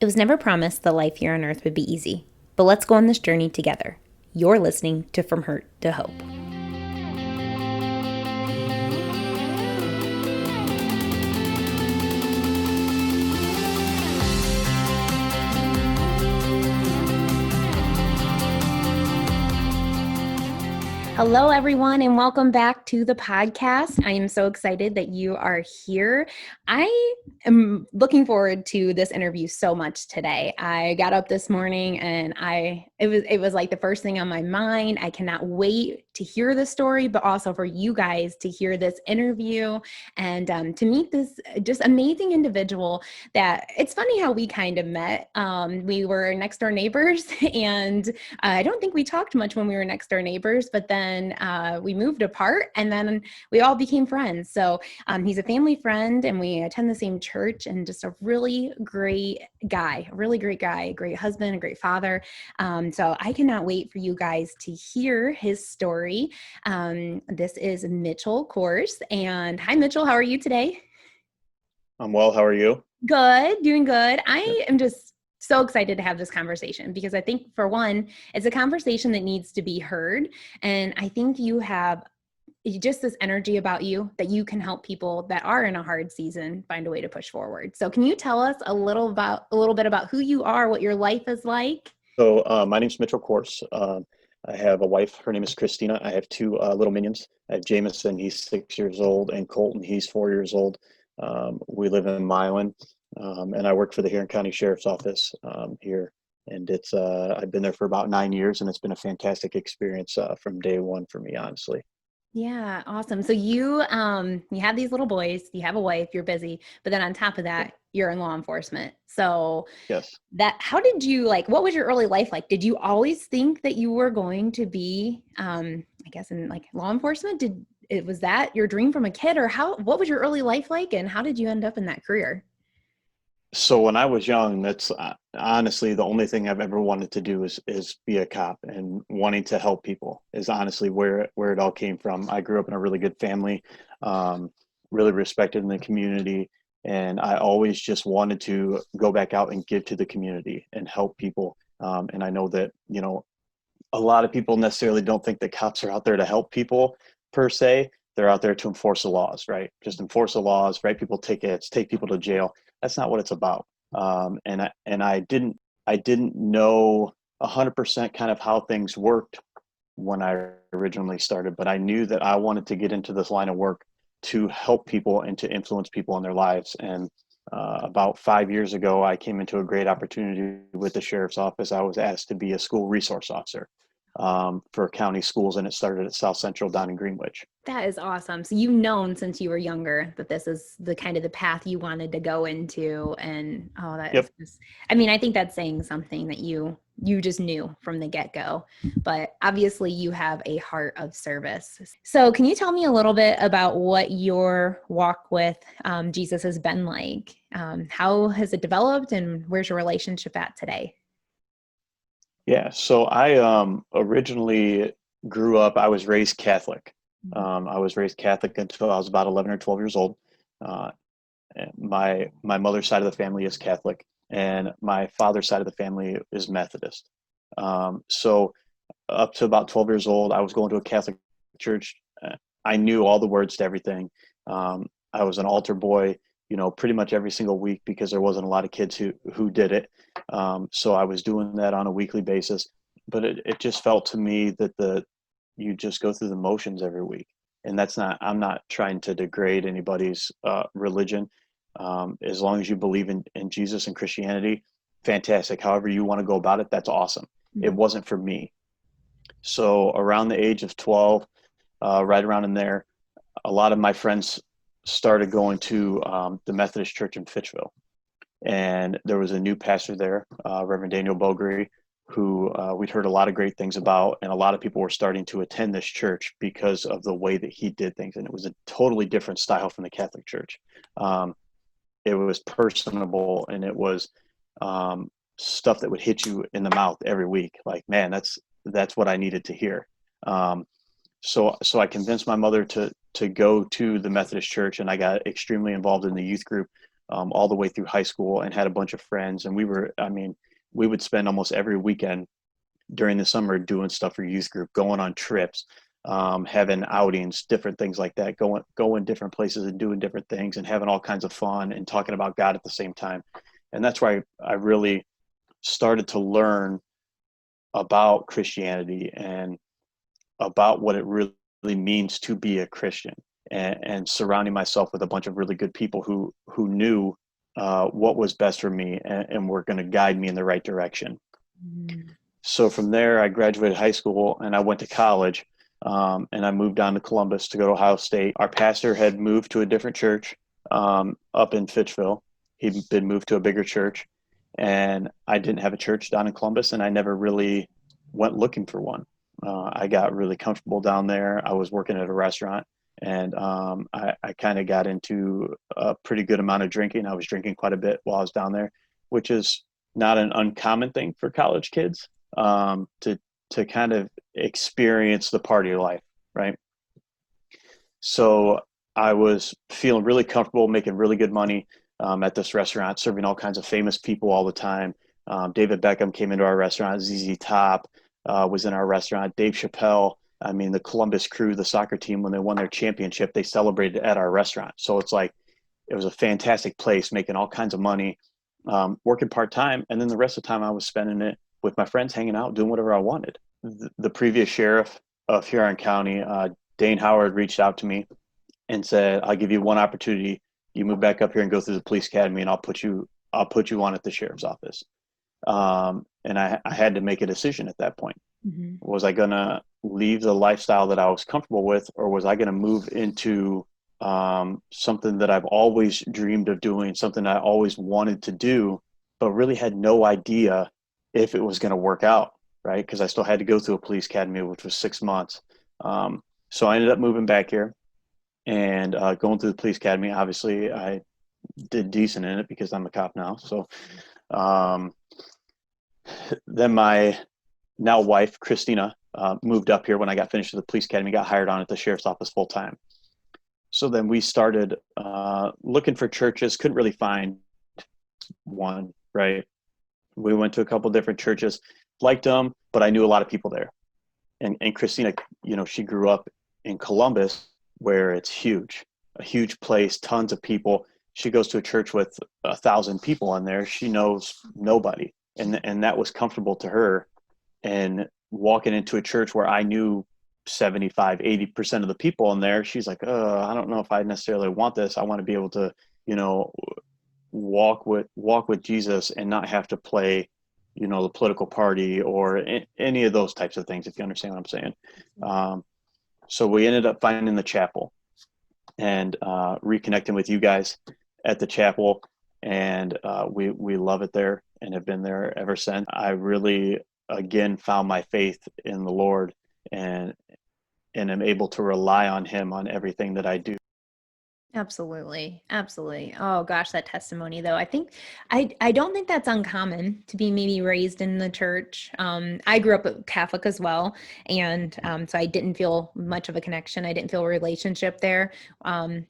It was never promised the life here on earth would be easy, but let's go on this journey together. You're listening to From Hurt to Hope. Hello, everyone, and welcome back to the podcast. I am so excited that you are here. I am looking forward to this interview so much today. I got up this morning and it was like the first thing on my mind. I cannot wait to hear the story, but also for you guys to hear this interview and to meet this just amazing individual that it's funny how we kind of met. We were next door neighbors and I don't think we talked much when we were next door neighbors, but then we moved apart and then we all became friends. So he's a family friend and we attend the same church, and just a really great guy, a great husband, a great father. So I cannot wait for you guys to hear his story. This is Mitchel Cawrse. And hi, Mitchel. How are you today? I'm well. How are you? Good, doing good. I am just so excited to have this conversation because I think, for one, it's a conversation that needs to be heard. And I think you have just this energy about you that you can help people that are in a hard season find a way to push forward. So can you tell us a little bit about who you are, what your life is like? So my name's Mitchel Cawrse. I have a wife. Her name is Christina. I have two little minions. I have Jameson. He's 6 years old, and Colton. He's 4 years old. We live in Milan, and I work for the Huron County Sheriff's Office here. And it's I've been there for about 9 years, and it's been a fantastic experience from day one for me, honestly. Yeah, awesome. So you have these little boys, you have a wife, you're busy, but then on top of Yep. that, you're in law enforcement. So Yes. how did you, like, what was your early life like? Did you always think that you were going to be I guess in like law enforcement? Was that your dream from a kid, or what was your early life like and how did you end up in that career? So when I was young, that's honestly the only thing I've ever wanted to do is be a cop, and wanting to help people is honestly where it all came from. I grew up in a really good family, um, really respected in the community, and I always just wanted to go back out and give to the community and help people. And I know that, a lot of people necessarily don't think that cops are out there to help people per se. They're out there to enforce the laws, right? Just enforce the laws, write people tickets, take people to jail. That's not what it's about. And I didn't know 100% kind of how things worked when I originally started, but I knew that I wanted to get into this line of work to help people and to influence people in their lives. And about 5 years ago, I came into a great opportunity with the sheriff's office. I was asked to be a school resource officer for county schools, and it started at South Central down in Greenwich. That is awesome. So you've known since you were younger that this is the kind of the path you wanted to go into. And oh, that is Yep. just, I mean, I think that's saying something that you just knew from the get-go. But obviously you have a heart of service. So can you tell me a little bit about what your walk with Jesus has been like? How has it developed and where's your relationship at today? Yeah. So I originally grew up, I was raised Catholic. I was raised Catholic until I was about 11 or 12 years old. Uh, and my mother's side of the family is Catholic, and my father's side of the family is Methodist. So up to about 12 years old, I was going to a Catholic church. I knew all the words to everything. I was an altar boy, pretty much every single week because there wasn't a lot of kids who did it. So I was doing that on a weekly basis, but it just felt to me that you just go through the motions every week. And I'm not trying to degrade anybody's religion. As long as you believe in Jesus and Christianity, fantastic. However you want to go about it, that's awesome. It Mhm. wasn't for me. So around the age of 12, right around in there, a lot of my friends started going to the Methodist Church in Fitchville. And there was a new pastor there, Reverend Daniel Bogri, who we'd heard a lot of great things about, and a lot of people were starting to attend this church because of the way that he did things, and it was a totally different style from the Catholic Church. Um, it was personable, and it was stuff that would hit you in the mouth every week. Like, man, that's what I needed to hear. Um, so I convinced my mother to go to the Methodist Church, and I got extremely involved in the youth group all the way through high school, and had a bunch of friends. And we would spend almost every weekend during the summer doing stuff for youth group, going on trips, having outings, different things like that, going different places and doing different things and having all kinds of fun and talking about God at the same time. And that's why I really started to learn about Christianity and about what it really means to be a Christian, and surrounding myself with a bunch of really good people who knew what was best for me, and were going to guide me in the right direction. Mm. So from there, I graduated high school and I went to college, and I moved down to Columbus to go to Ohio State. Our pastor had moved to a different church up in Fitchville. He'd been moved to a bigger church, and I didn't have a church down in Columbus, and I never really went looking for one. I got really comfortable down there. I was working at a restaurant, and I kind of got into a pretty good amount of drinking. I was drinking quite a bit while I was down there, which is not an uncommon thing for college kids, to kind of experience the party life, right? So I was feeling really comfortable, making really good money at this restaurant, serving all kinds of famous people all the time. David Beckham came into our restaurant. ZZ Top was in our restaurant. Dave Chappelle. I mean, the Columbus Crew, the soccer team, when they won their championship, they celebrated at our restaurant. So it's like it was a fantastic place, making all kinds of money, working part time, and then the rest of the time I was spending it with my friends, hanging out, doing whatever I wanted. The previous sheriff of Huron County, Dane Howard, reached out to me and said, "I'll give you one opportunity. You move back up here and go through the police academy, and I'll put you on at the sheriff's office." And I had to make a decision at that point. Mm-hmm. Was I going to leave the lifestyle that I was comfortable with, or was I going to move into something that I've always dreamed of doing, something I always wanted to do, but really had no idea if it was going to work out, right? Because I still had to go through a police academy, which was 6 months. So I ended up moving back here and going through the police academy. Obviously, I did decent in it because I'm a cop now. So then my now wife, Christina, moved up here when I got finished with the police academy, got hired on at the sheriff's office full time. So then we started looking for churches, couldn't really find one, right? We went to a couple different churches, liked them, but I knew a lot of people there. And Christina, she grew up in Columbus, where it's huge, a huge place, tons of people. She goes to a church with 1,000 people in there. She knows nobody. And that was comfortable to her. And walking into a church where I knew 75, 80% of the people in there, she's like, I don't know if I necessarily want this. I want to be able to, walk with Jesus and not have to play, the political party or any of those types of things, if you understand what I'm saying. So we ended up finding the chapel and reconnecting with you guys at the chapel. And we love it there and have been there ever since. I really, again, found my faith in the Lord and am able to rely on him on everything that I do. Absolutely. Absolutely. Oh gosh, that testimony though. I don't think that's uncommon to be maybe raised in the church. I grew up Catholic as well. And so I didn't feel much of a connection. I didn't feel a relationship there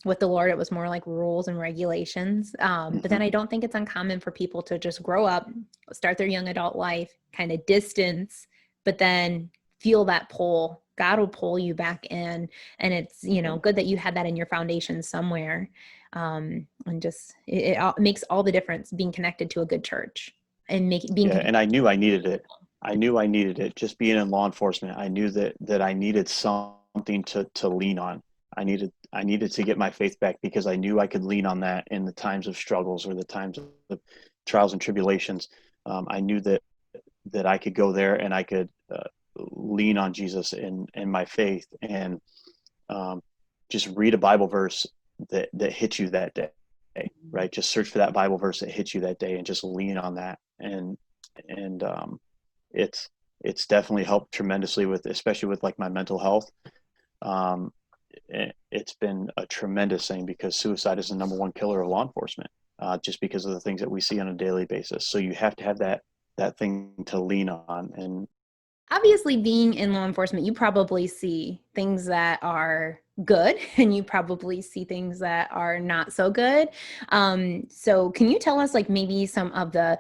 with the Lord. It was more like rules and regulations. But then I don't think it's uncommon for people to just grow up, start their young adult life, kind of distance, but then feel that pull. God will pull you back in, and it's, good that you had that in your foundation somewhere. And just, it makes all the difference being connected to a good church and being. Yeah. And I knew I needed it. I knew I needed it. Just being in law enforcement, I knew that I needed something to lean on. I needed to get my faith back because I knew I could lean on that in the times of struggles or the times of trials and tribulations. I knew that I could go there and I could lean on Jesus in my faith and just read a Bible verse that hits you that day, right? Just search for that Bible verse that hits you that day and just lean on that. And it's definitely helped tremendously especially with like my mental health. It's been a tremendous thing because suicide is the number one killer of law enforcement, just because of the things that we see on a daily basis. So you have to have that thing to lean on. And Obviously, being in law enforcement, you probably see things that are good, and you probably see things that are not so good. So can you tell us like maybe some of the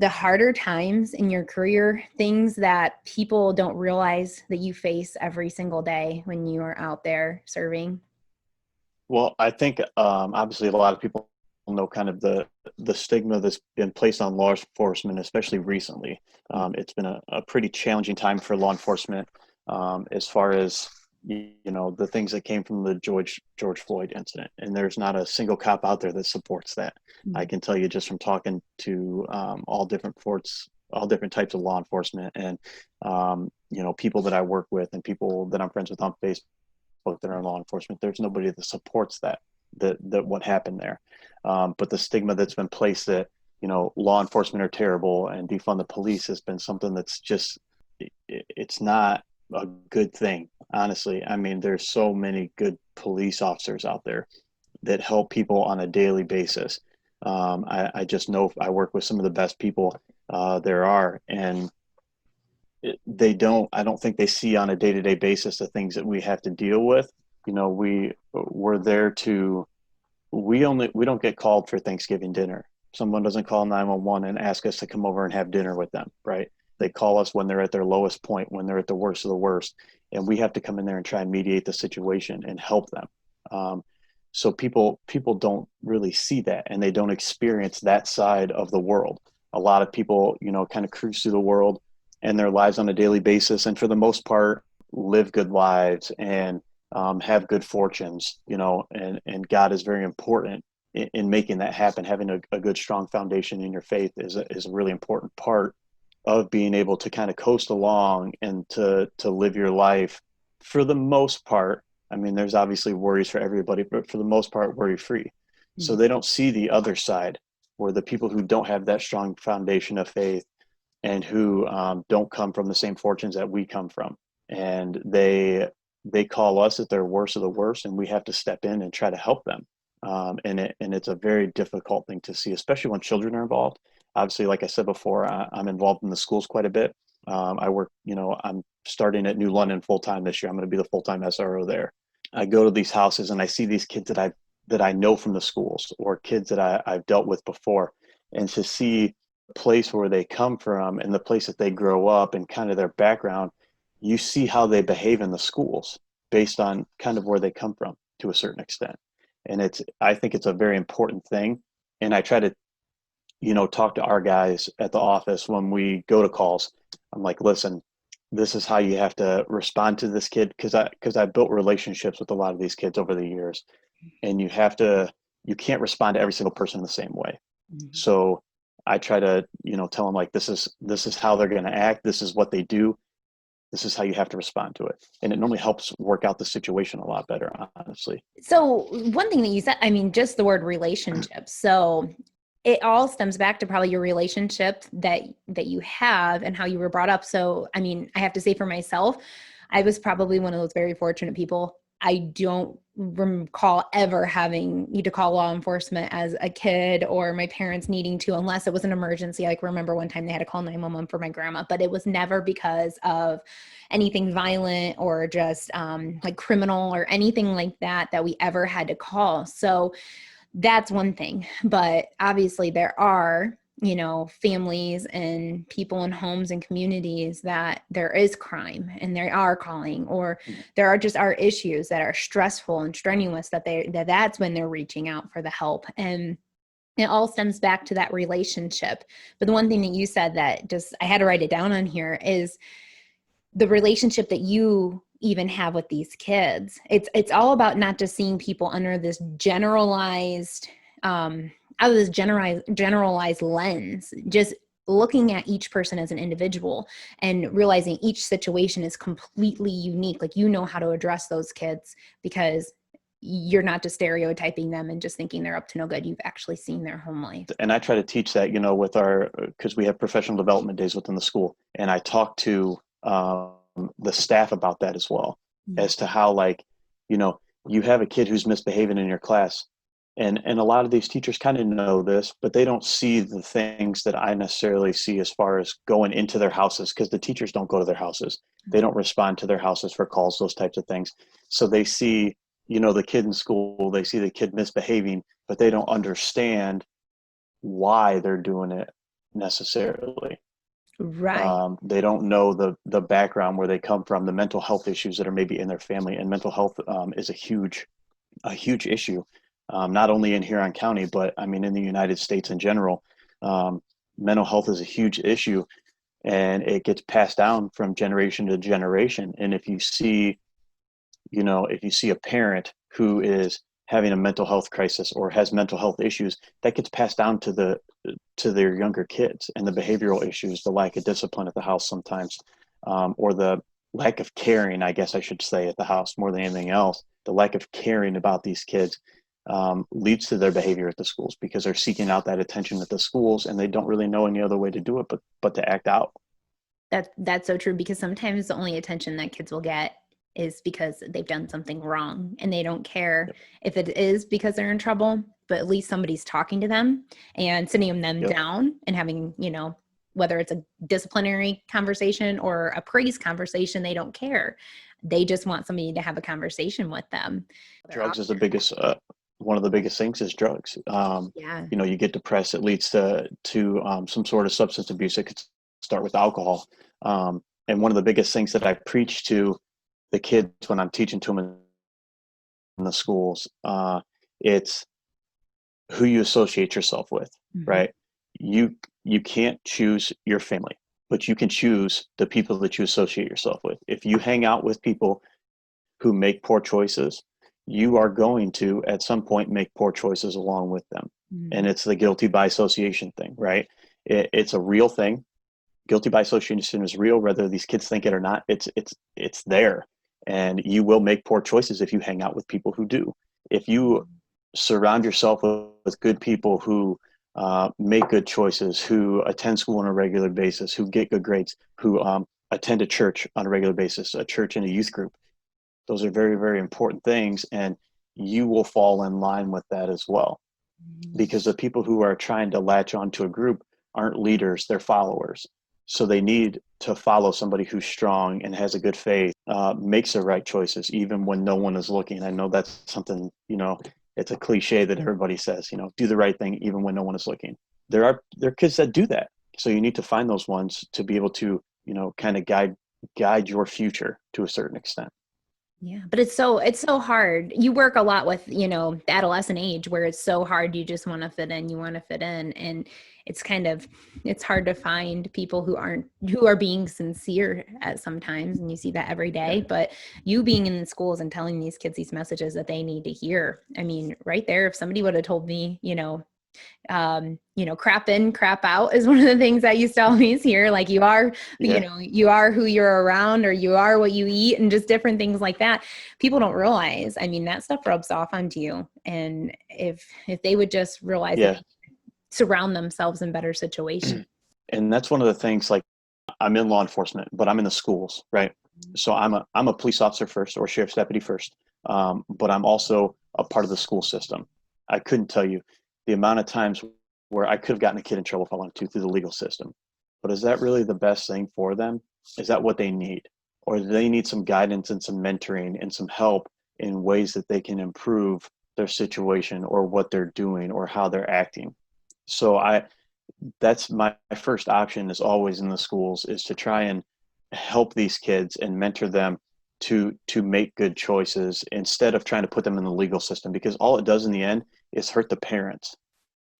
harder times in your career, things that people don't realize that you face every single day when you are out there serving? Well, I think obviously a lot of people know kind of the stigma that's been placed on law enforcement, especially recently. It's been a pretty challenging time for law enforcement as far as the things that came from the George Floyd incident, and there's not a single cop out there that supports that. I can tell you just from talking to all different forts, all different types of law enforcement, and people that I work with and people that I'm friends with on Facebook that are in law enforcement, there's nobody that supports that what happened there. But the stigma that's been placed that law enforcement are terrible and defund the police has been something that's just it's not a good thing, honestly. I mean, there's so many good police officers out there that help people on a daily basis. I just know I work with some of the best people there are, and I don't think they see on a day-to-day basis the things that we have to deal with. We're there to, we don't get called for Thanksgiving dinner. Someone doesn't call 911 and ask us to come over and have dinner with them, right? They call us when they're at their lowest point, when they're at the worst of the worst, and we have to come in there and try and mediate the situation and help them. So people don't really see that, and they don't experience that side of the world. A lot of people, kind of cruise through the world and their lives on a daily basis, and for the most part, live good lives and have good fortunes, and God is very important in making that happen. Having a good, strong foundation in your faith is a really important part of being able to kind of coast along and to live your life for the most part. I mean, there's obviously worries for everybody, but for the most part, worry free. So they don't see the other side, where the people who don't have that strong foundation of faith and who don't come from the same fortunes that we come from, and they call us at their worst of the worst, and we have to step in and try to help them. And it's a very difficult thing to see, especially when children are involved. Obviously, like I said before, I'm involved in the schools quite a bit. I work, I'm starting at New London full time this year. I'm going to be the full time SRO there. I go to these houses and I see these kids that I know from the schools, or kids that I've dealt with before, and to see the place where they come from and the place that they grow up and kind of their background, you see how they behave in the schools based on kind of where they come from to a certain extent. And I think it's a very important thing. And I try to, talk to our guys at the office when we go to calls. I'm like, listen, this is how you have to respond to this kid. Cause I built relationships with a lot of these kids over the years, and you can't respond to every single person in the same way. So I try to, tell them like, this is how they're going to act. This is what they do. This is how you have to respond to it. And it normally helps work out the situation a lot better, honestly. So one thing that you said, I mean, just the word relationship. So it all stems back to probably your relationship that you have and how you were brought up. So, I mean, I have to say for myself, I was probably one of those very fortunate people. I don't recall ever having need to call law enforcement as a kid, or my parents needing to, unless it was an emergency. Like, remember one time they had to call 911 for my grandma, but it was never because of anything violent or just like criminal or anything like that we ever had to call. So that's one thing. But obviously there are, families and people in homes and communities that there is crime and they are calling, or there are issues that are stressful and strenuous that's when they're reaching out for the help. And it all stems back to that relationship. But the one thing that you said that just, I had to write it down on here, is the relationship that you even have with these kids. It's all about not just seeing people under this generalized out of this generalized lens, just looking at each person as an individual and realizing each situation is completely unique. Like, how to address those kids, because you're not just stereotyping them and just thinking they're up to no good. You've actually seen their home life. And I try to teach that, with because we have professional development days within the school. And I talk to the staff about that as well, as to how, like, you have a kid who's misbehaving in your class. And a lot of these teachers kind of know this, but they don't see the things that I necessarily see as far as going into their houses, because the teachers don't go to their houses. They don't respond to their houses for calls, those types of things. So they see, the kid in school, they see the kid misbehaving, but they don't understand why they're doing it necessarily. Right. They don't know the background, where they come from, the mental health issues that are maybe in their family. And mental health is a huge issue, not only in Huron County, but I mean in the United States in general. Um, Mental health is a huge issue, and it gets passed down from generation to generation. And if you see a parent who is having a mental health crisis or has mental health issues, that gets passed down to their younger kids, and the behavioral issues, the lack of discipline at the house sometimes, or the lack of caring, I guess I should say, at the house more than anything else. The lack of caring about these kids leads to their behavior at the schools, because they're seeking out that attention at the schools, and they don't really know any other way to do it but to act out. That's so true, because sometimes the only attention that kids will get is because they've done something wrong, and they don't care Yep. if it is because they're in trouble, but at least somebody's talking to them and sitting them Yep. down and having, whether it's a disciplinary conversation or a praise conversation, they don't care. They just want somebody to have a conversation with them. They're Drugs out is the there. biggest. One of the biggest things is drugs. Yeah. You get depressed, it leads to some sort of substance abuse. It could start with alcohol. And one of the biggest things that I preach to the kids when I'm teaching to them in the schools, it's who you associate yourself with, Mhm. right? You can't choose your family, but you can choose the people that you associate yourself with. If you hang out with people who make poor choices, you are going to at some point make poor choices along with them. And Mhm. it's the guilty by association thing, right? It's a real thing. Guilty by association is real, whether these kids think it or not. It's there, and you will make poor choices if you hang out with people who do. If you surround yourself with good people who make good choices, who attend school on a regular basis, who get good grades, who attend a church on a regular basis, a church and a youth group, those are very, very important things, and you will fall in line with that as well. Mhm. Because the people who are trying to latch onto a group aren't leaders, they're followers. So they need to follow somebody who's strong and has a good faith, makes the right choices, even when no one is looking. I know that's something, it's a cliche that everybody says, do the right thing even when no one is looking. There are kids that do that. So you need to find those ones to be able to, kind of guide your future to a certain extent. Yeah, but it's so hard. You work a lot with, the adolescent age where it's so hard. You just want to fit in, you want to fit in. And it's hard to find people who are being sincere at sometimes. And you see that every Yeah. day. But you being in the schools and telling these kids these messages that they need to hear. I mean, right there, if somebody would have told me, crap in, crap out is one of the things I used to always hear. Like Yeah. you are who you're around, or you are what you eat, and just different things like that. People don't realize. I mean, that stuff rubs off onto you. And if they would just realize that Yeah. they surround themselves in better situations. And that's one of the things, like, I'm in law enforcement, but I'm in the schools, right? So I'm a police officer first, or sheriff's deputy first, but I'm also a part of the school system. I couldn't tell you the amount of times where I could have gotten a kid in trouble if I wanted to through the legal system. But is that really the best thing for them? Is that what they need? Or do they need some guidance and some mentoring and some help in ways that they can improve their situation or what they're doing or how they're acting? So that's my first option, is always in the schools, is to try and help these kids and mentor them to make good choices, instead of trying to put them in the legal system, because all it does in the end is hurt the parents.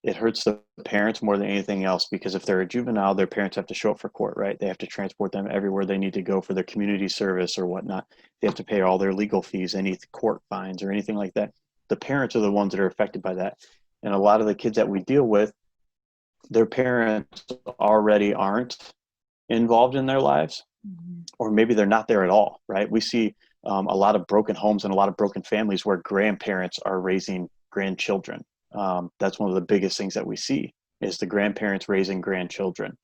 It hurts the parents more than anything else, because if they're a juvenile, their parents have to show up for court, right? They have to transport them everywhere they need to go for their community service or whatnot. They have to pay all their legal fees, any court fines or anything like that. The parents are the ones that are affected by that. And a lot of the kids that we deal with, their parents already aren't involved in their lives, Mhm. or maybe they're not there at all, right? We see a lot of broken homes and a lot of broken families where grandparents are raising grandchildren. That's one of the biggest things that we see, is the grandparents raising grandchildren.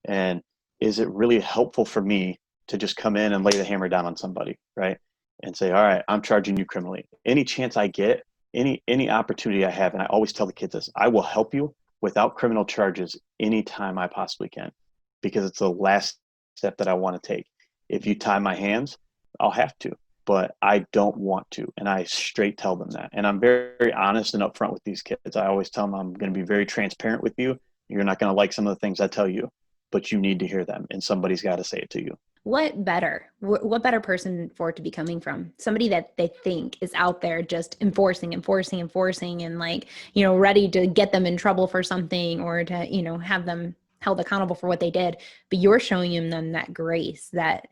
And is it really helpful for me to just come in and lay the hammer down on somebody, right? And say, all right, I'm charging you criminally. Any chance I get, any opportunity I have, and I always tell the kids this, I will help you without criminal charges anytime I possibly can, because it's the last step that I want to take. If you tie my hands, I'll have to, but I don't want to. And I straight tell them that. And I'm very, very honest and upfront with these kids. I always tell them I'm going to be very transparent with you. You're not going to like some of the things I tell you, but you need to hear them, and somebody's got to say it to you. What better person for it to be coming from? Somebody that they think is out there just enforcing and like, ready to get them in trouble for something, or to, have them held accountable for what they did. But you're showing them that grace, that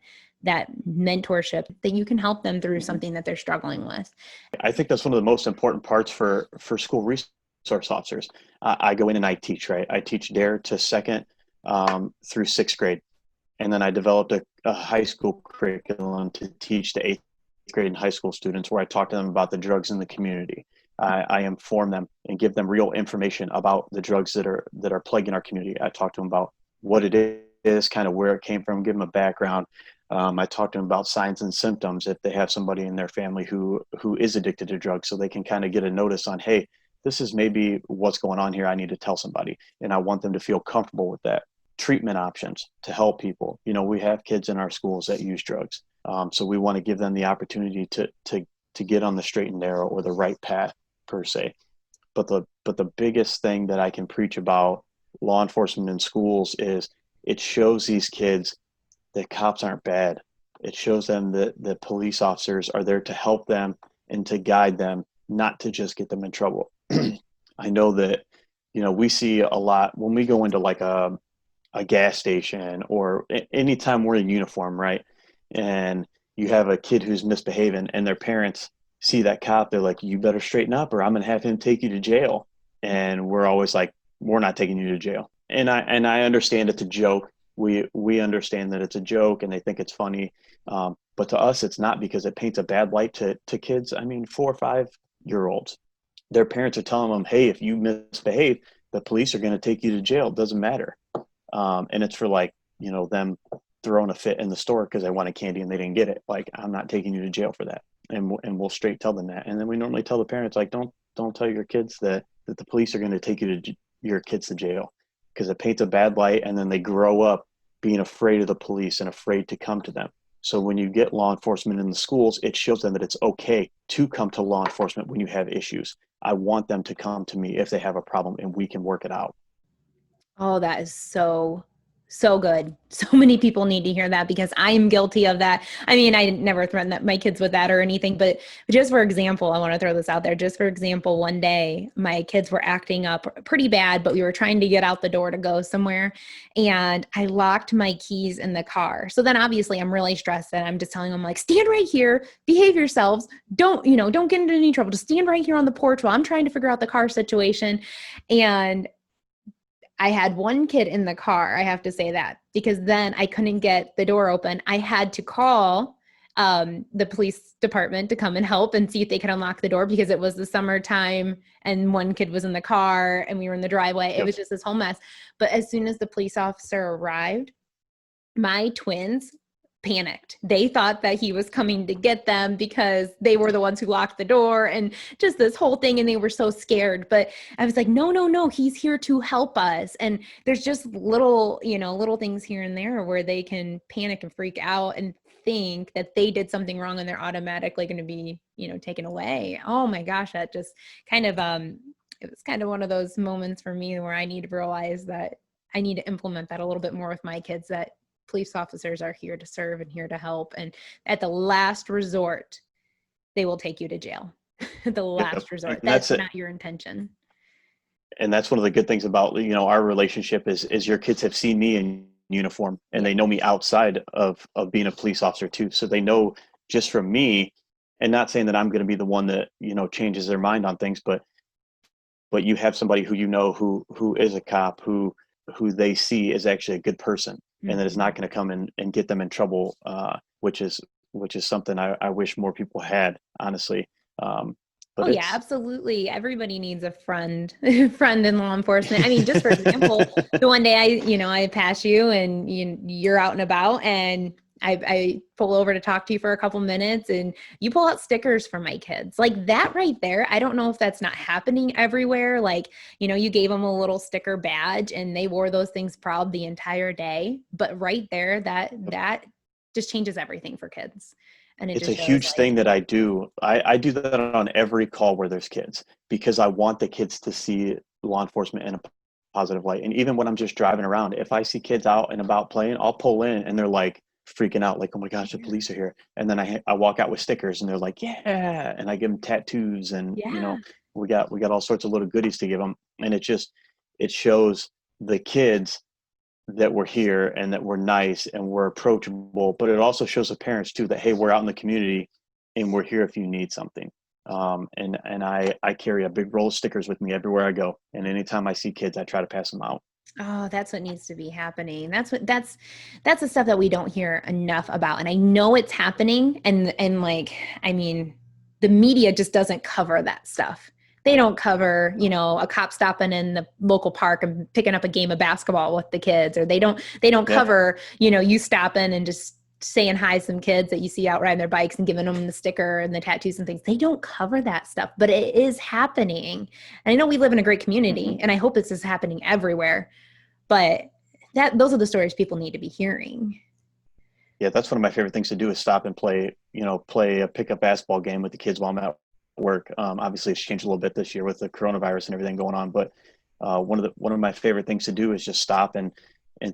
mentorship, that you can help them through something that they're struggling with. I think that's one of the most important parts for school resource officers. I go in and I teach, right? I teach DARE to second through sixth grade. And then I developed a high school curriculum to teach the eighth grade and high school students, where I talk to them about the drugs in the community. I inform them and give them real information about the drugs that are plaguing our community. I talk to them about what it is, kind of where it came from, give them a background. I talk to them about signs and symptoms if they have somebody in their family who is addicted to drugs, so they can kind of get a notice on, hey, this is maybe what's going on here. I need to tell somebody. And I want them to feel comfortable with that. Treatment options to help people. We have kids in our schools that use drugs. So we want to give them the opportunity to get on the straight and narrow, or the right path per se. But the biggest thing that I can preach about law enforcement in schools is it shows these kids that cops aren't bad. It shows them that the police officers are there to help them and to guide them, not to just get them in trouble. I know that, we see a lot when we go into like a gas station, or anytime we're in uniform, right? And you have a kid who's misbehaving, and their parents see that cop, they're like, you better straighten up, or I'm going to have him take you to jail. And we're always like, we're not taking you to jail. And I understand it's a joke. We understand that it's a joke, and they think it's funny. But to us, it's not, because it paints a bad light to kids. I mean, 4 or 5-year-olds, their parents are telling them, hey, if you misbehave, the police are going to take you to jail. It doesn't matter. And it's for like, them throwing a fit in the store because they wanted candy and they didn't get it. Like, I'm not taking you to jail for that. And we'll straight tell them that. And then we normally tell the parents, like, don't tell your kids that the police are going to take your kids to jail, because it paints a bad light. And then they grow up being afraid of the police and afraid to come to them. So when you get law enforcement in the schools, it shows them that it's okay to come to law enforcement when you have issues. I want them to come to me if they have a problem, and we can work it out. Oh, that is so good. So many people need to hear that, because I am guilty of that. I mean, I never threatened my kids with that or anything, but just for example, I want to throw this out there. Just for example, one day my kids were acting up pretty bad, but we were trying to get out the door to go somewhere, and I locked my keys in the car. So then obviously I'm really stressed, and I'm just telling them, like, stand right here, behave yourselves. Don't get into any trouble. Just stand right here on the porch while I'm trying to figure out the car situation. And I had one kid in the car, I have to say that, because then I couldn't get the door open. I had to call the police department to come and help and see if they could unlock the door, because it was the summertime and one kid was in the car and we were in the driveway. Yep. It was just this whole mess. But as soon as the police officer arrived, my twins panicked. They thought that he was coming to get them because they were the ones who locked the door, and just this whole thing. And they were so scared, but I was like, no, he's here to help us. And there's just little things here and there where they can panic and freak out and think that they did something wrong, and they're automatically going to be, taken away. Oh my gosh. That just kind of, it was kind of one of those moments for me where I need to realize that I need to implement that a little bit more with my kids, that police officers are here to serve and here to help. And at the last resort, they will take you to jail. At the last resort. That's not your intention. And that's one of the good things about, our relationship is your kids have seen me in uniform, and they know me outside of being a police officer too. So they know just from me, and not saying that I'm going to be the one that, changes their mind on things, but you have somebody who who is a cop, who they see is actually a good person. And that is not going to come in and get them in trouble, which is something I wish more people had, honestly. But yeah, absolutely. Everybody needs a friend in law enforcement. I mean, just for example, the one day I pass you and you're out and about, and I pull over to talk to you for a couple minutes and you pull out stickers for my kids. Like that right there. I don't know if that's not happening everywhere. Like, you gave them a little sticker badge and they wore those things proud the entire day. But right there, that just changes everything for kids. And it It's a just shows huge like, thing that I do. I do that on every call where there's kids because I want the kids to see law enforcement in a positive light. And even when I'm just driving around, if I see kids out and about playing, I'll pull in and they're like freaking out, like, "Oh my gosh, the police are here!" And then I walk out with stickers and they're like, "Yeah!" And I give them tattoos and yeah. we got all sorts of little goodies to give them. And it shows the kids that we're here and that we're nice and we're approachable, but it also shows the parents too that, hey, we're out in the community and we're here if you need something. And I carry a big roll of stickers with me everywhere I go, and anytime I see kids I try to pass them out. Oh, that's what needs to be happening. That's the stuff that we don't hear enough about. And I know it's happening. And like, I mean, the media just doesn't cover that stuff. They don't cover, a cop stopping in the local park and picking up a game of basketball with the kids, or they don't Yeah. cover, you stopping and just saying hi to some kids that you see out riding their bikes and giving them the sticker and the tattoos and things. They don't cover that stuff, but it is happening. And I know we live in a great community, Hmm. and I hope this is happening everywhere, but those are the stories people need to be hearing. Yeah, that's one of my favorite things to do is stop and play a pickup basketball game with the kids while I'm at work. Obviously, it's changed a little bit this year with the coronavirus and everything going on, but one of my favorite things to do is just stop and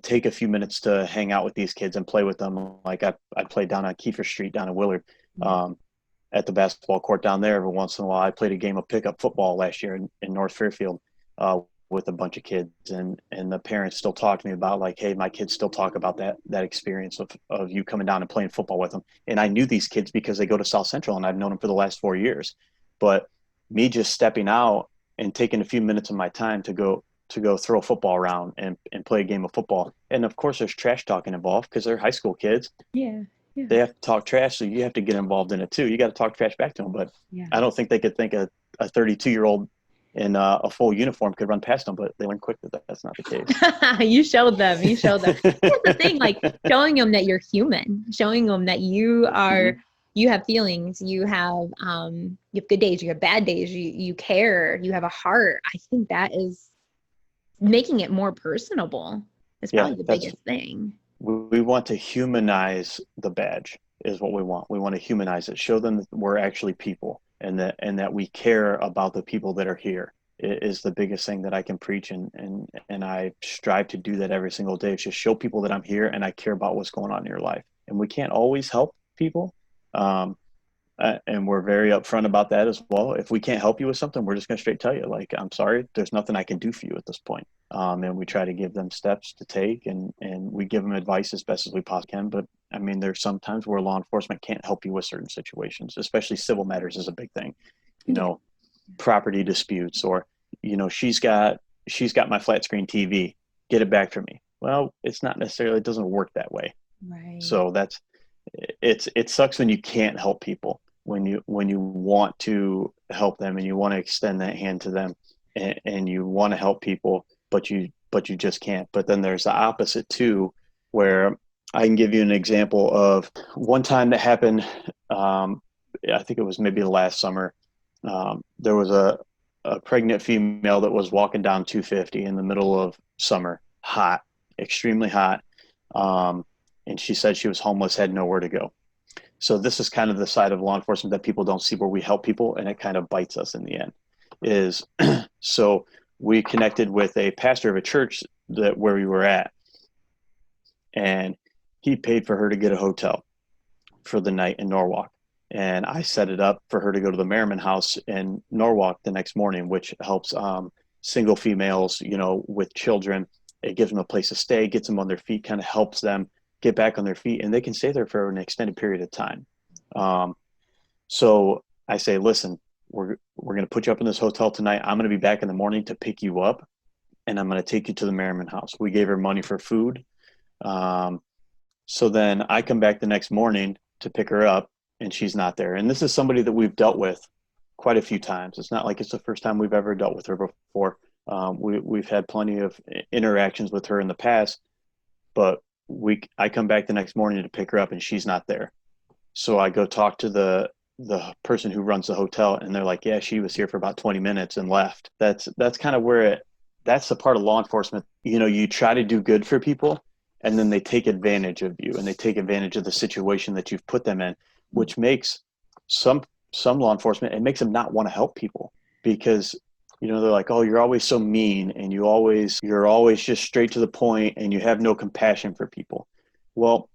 take a few minutes to hang out with these kids and play with them. Like I played down on Kiefer Street down in Willard, um, at the basketball court down there. Every once in a while, I played a game of pickup football last year in North Fairfield, with a bunch of kids, and the parents still talk to me about, like, hey, my kids still talk about that experience of you coming down and playing football with them. And I knew these kids because they go to South Central and I've known them for the last 4 years. But me just stepping out and taking a few minutes of my time to go throw a football around and play a game of football. And of course there's trash talking involved because they're high school kids. Yeah. Yeah. They have to talk trash, so you have to get involved in it too. You got to talk trash back to them. But Yeah. I don't think they could think a 32-year-old in a full uniform could run past them, but they learned quick that that's not the case. You showed them. You showed them. Here's the thing, like showing them that you're human, showing them that Hmm. you have feelings, you have good days, you have bad days, you care, you have a heart. I think that is making it more personable. It's Yeah, probably the that's biggest thing. we want to humanize the badge is what we want. We want to humanize it, show them that we're actually people and that we care about the people that are here. It is the biggest thing that I can preach, and I strive to do that every single day. It's just show people that I'm here and I care about what's going on in your life. And we can't always help people. Um, and we're very upfront about that as well. If we can't help you with something, we're just going to straight tell you, like, I'm sorry, there's nothing I can do for you at this point. And we try to give them steps to take, and we give them advice as best as we possibly can. But I mean, there's some times where law enforcement can't help you with certain situations, especially civil matters is a big thing. You Yeah. know, property disputes, or she's got my flat screen TV, get it back from me. Well, it's not necessarily, it doesn't work that way. Right. So it sucks when you can't help people, when you want to help them and you want to extend that hand to them, and you want to help people, but you just can't. But then there's the opposite too, where I can give you an example of one time that happened. I think it was maybe last summer. There was a pregnant female that was walking down 250 in the middle of summer, hot, extremely hot. Um, and she said she was homeless, had nowhere to go. So this is kind of the side of law enforcement that people don't see, where we help people and it kind of bites us in the end. Is so we connected with a pastor of a church that where we were at, and he paid for her to get a hotel for the night in Norwalk. And I set it up for her to go to the Merriman House in Norwalk the next morning, which helps single females, with children. It gives them a place to stay, gets them on their feet, kind of helps them get back on their feet, and they can stay there for an extended period of time. Um, so I say, listen, we're going to put you up in this hotel tonight. I'm going to be back in the morning to pick you up, and I'm going to take you to the Merriman House. We gave her money for food. Um, so then I come back the next morning to pick her up, and she's not there. And this is somebody that we've dealt with quite a few times. It's not like it's the first time we've ever dealt with her before. We've had plenty of interactions with her in the past, but I come back the next morning to pick her up and she's not there. So I go talk to the person who runs the hotel, and they're like, yeah, she was here for about 20 minutes and left. That's kind of where that's the part of law enforcement. You try to do good for people, and then they take advantage of you, and they take advantage of the situation that you've put them in, which makes some law enforcement, it makes them not want to help people, because they're like, oh, you're always so mean, and you're always just straight to the point, and you have no compassion for people. Well,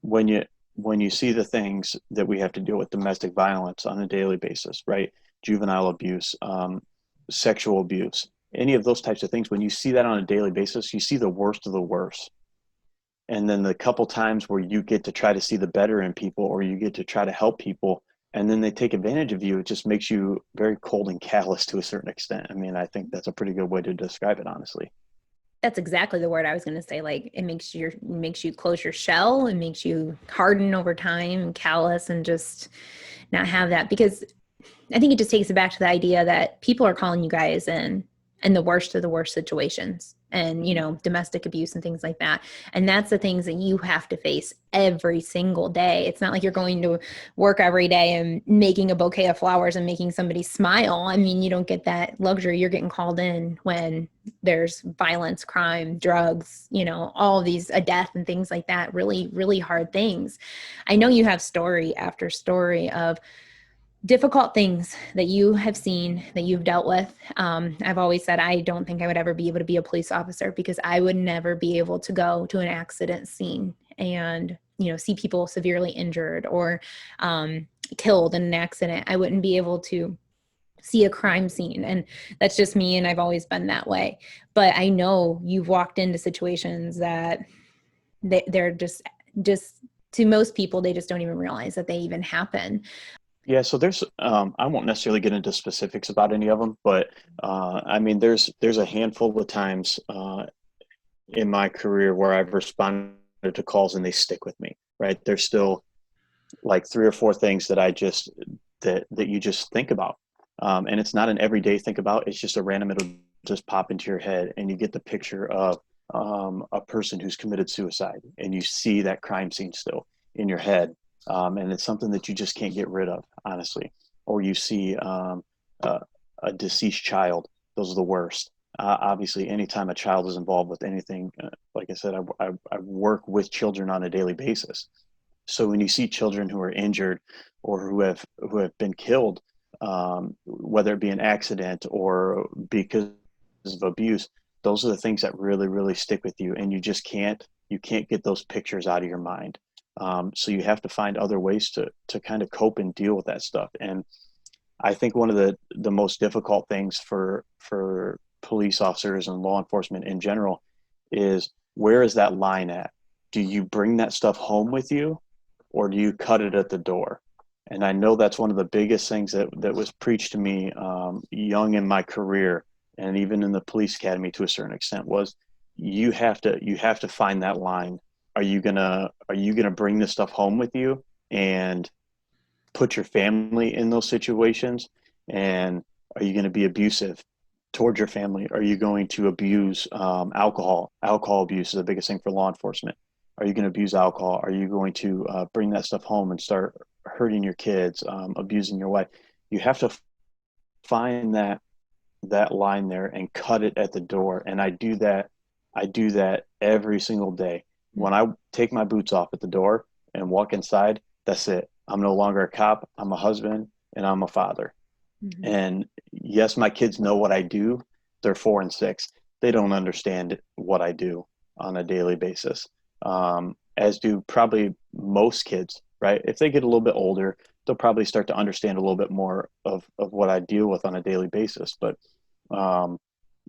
when you see the things that we have to deal with, domestic violence on a daily basis, right? Juvenile abuse, sexual abuse, any of those types of things, when you see that on a daily basis, you see the worst of the worst. And then the couple times where you get to try to see the better in people, or you get to try to help people, and then they take advantage of you, it just makes you very cold and callous to a certain extent. I mean, I think that's a pretty good way to describe it, honestly. That's exactly the word I was going to say. Like, it makes you close your shell. It makes you harden over time and callous, and just not have that, because I think it just takes it back to the idea that people are calling you guys in the worst of the worst situations, and domestic abuse and things like that. And that's the things that you have to face every single day. It's not like you're going to work every day and making a bouquet of flowers and making somebody smile. I mean, you don't get that luxury. You're getting called in when there's violence, crime, drugs, all of these, a death and things like that. Really, really hard things. I know you have story after story of difficult things that you have seen, that you've dealt with. I've always said I don't think I would ever be able to be a police officer, because I would never be able to go to an accident scene and see people severely injured or killed in an accident. I wouldn't be able to see a crime scene, and that's just me, and I've always been that way. But I know you've walked into situations that they're just to most people, they just don't even realize that they even happen. Yeah, so there's I won't necessarily get into specifics about any of them, but I mean there's a handful of times in my career where I've responded to calls and they stick with me, right? There's still like three or four things that that you just think about, and it's not an everyday think about. It's just a random. It'll just pop into your head, and you get the picture of a person who's committed suicide, and you see that crime scene still in your head, and it's something that you just can't get rid of, honestly. Or you see a, a deceased child. Those are the worst. Obviously, anytime a child is involved with anything, like I said, I work with children on a daily basis. So when you see children who are injured or who have been killed, whether it be an accident or because of abuse, those are the things that really, really stick with you, and you can't get those pictures out of your mind. So you have to find other ways to kind of cope and deal with that stuff. And I think one of the most difficult things for police officers and law enforcement in general is, where is that line at? Do you bring that stuff home with you, or do you cut it at the door? And I know that's one of the biggest things that was preached to me young in my career, and even in the police academy to a certain extent, was you have to find that line. Are you gonna bring this stuff home with you and put your family in those situations? And are you going to be abusive towards your family? Are you going to abuse alcohol? Alcohol abuse is the biggest thing for law enforcement. Are you going to abuse alcohol? Are you going to bring that stuff home and start hurting your kids, abusing your wife? You have to find that line there and cut it at the door. And I do that. I do that every single day. When I take my boots off at the door and walk inside, that's it. I'm no longer a cop. I'm a husband and I'm a father. Mm-hmm. And yes, my kids know what I do. They're 4 and 6. They don't understand what I do on a daily basis, as do probably most kids, right? If they get a little bit older, they'll probably start to understand a little bit more of what I deal with on a daily basis. But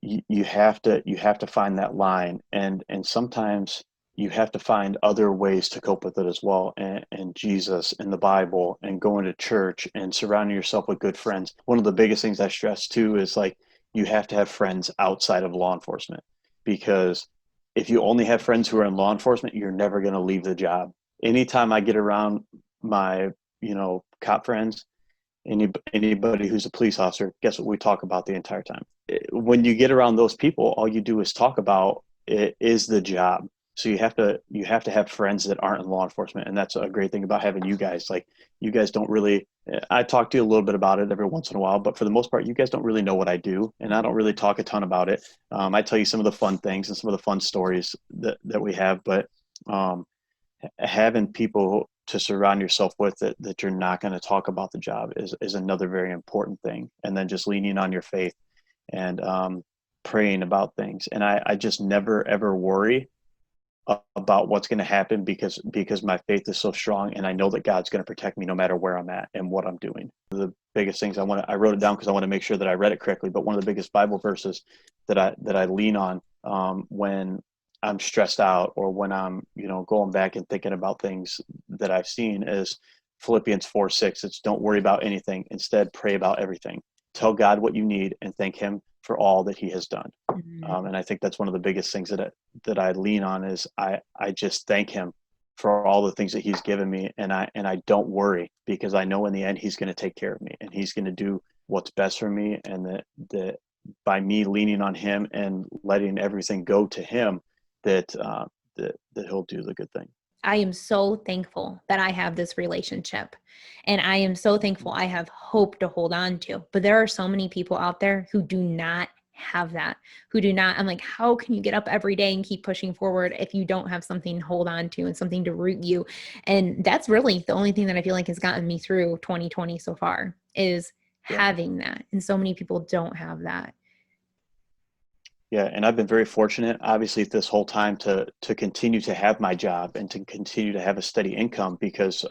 you have to find that line, and sometimes you have to find other ways to cope with it as well. And Jesus and the Bible and going to church and surrounding yourself with good friends. One of the biggest things I stress too is, like, you have to have friends outside of law enforcement, because if you only have friends who are in law enforcement, you're never going to leave the job. Anytime I get around my, cop friends, anybody who's a police officer, guess what we talk about the entire time? When you get around those people, all you do is talk about it is the job. So you have to have friends that aren't in law enforcement, and that's a great thing about having you guys. Like, you guys don't really. I talk to you a little bit about it every once in a while, but for the most part, you guys don't really know what I do, and I don't really talk a ton about it. I tell you some of the fun things and some of the fun stories that we have, but um, having people to surround yourself with that you're not going to talk about the job is another very important thing. And then just leaning on your faith and praying about things. And I just never ever worry about what's going to happen because my faith is so strong, and I know that God's going to protect me no matter where I'm at and what I'm doing. The biggest things I wrote it down because I want to make sure that I read it correctly. But one of the biggest Bible verses that I lean on when I'm stressed out or when I'm going back and thinking about things that I've seen is Philippians 4:6. It's don't worry about anything. Instead, pray about everything. Tell God what you need and thank Him for all that He has done. And I think that's one of the biggest things that I lean on is I just thank Him for all the things that He's given me, and I don't worry because I know in the end He's going to take care of me and He's going to do what's best for me, and that by me leaning on Him and letting everything go to Him, that He'll do the good thing. I am so thankful that I have this relationship, and I am so thankful I have hope to hold on to. But there are so many people out there who do not have that, who do not. I'm like, how can you get up every day and keep pushing forward if you don't have something to hold on to and something to root you? And that's really the only thing that I feel like has gotten me through 2020 so far is having that. And so many people don't have that. Yeah, and I've been very fortunate, obviously, this whole time to continue to have my job and to continue to have a steady income because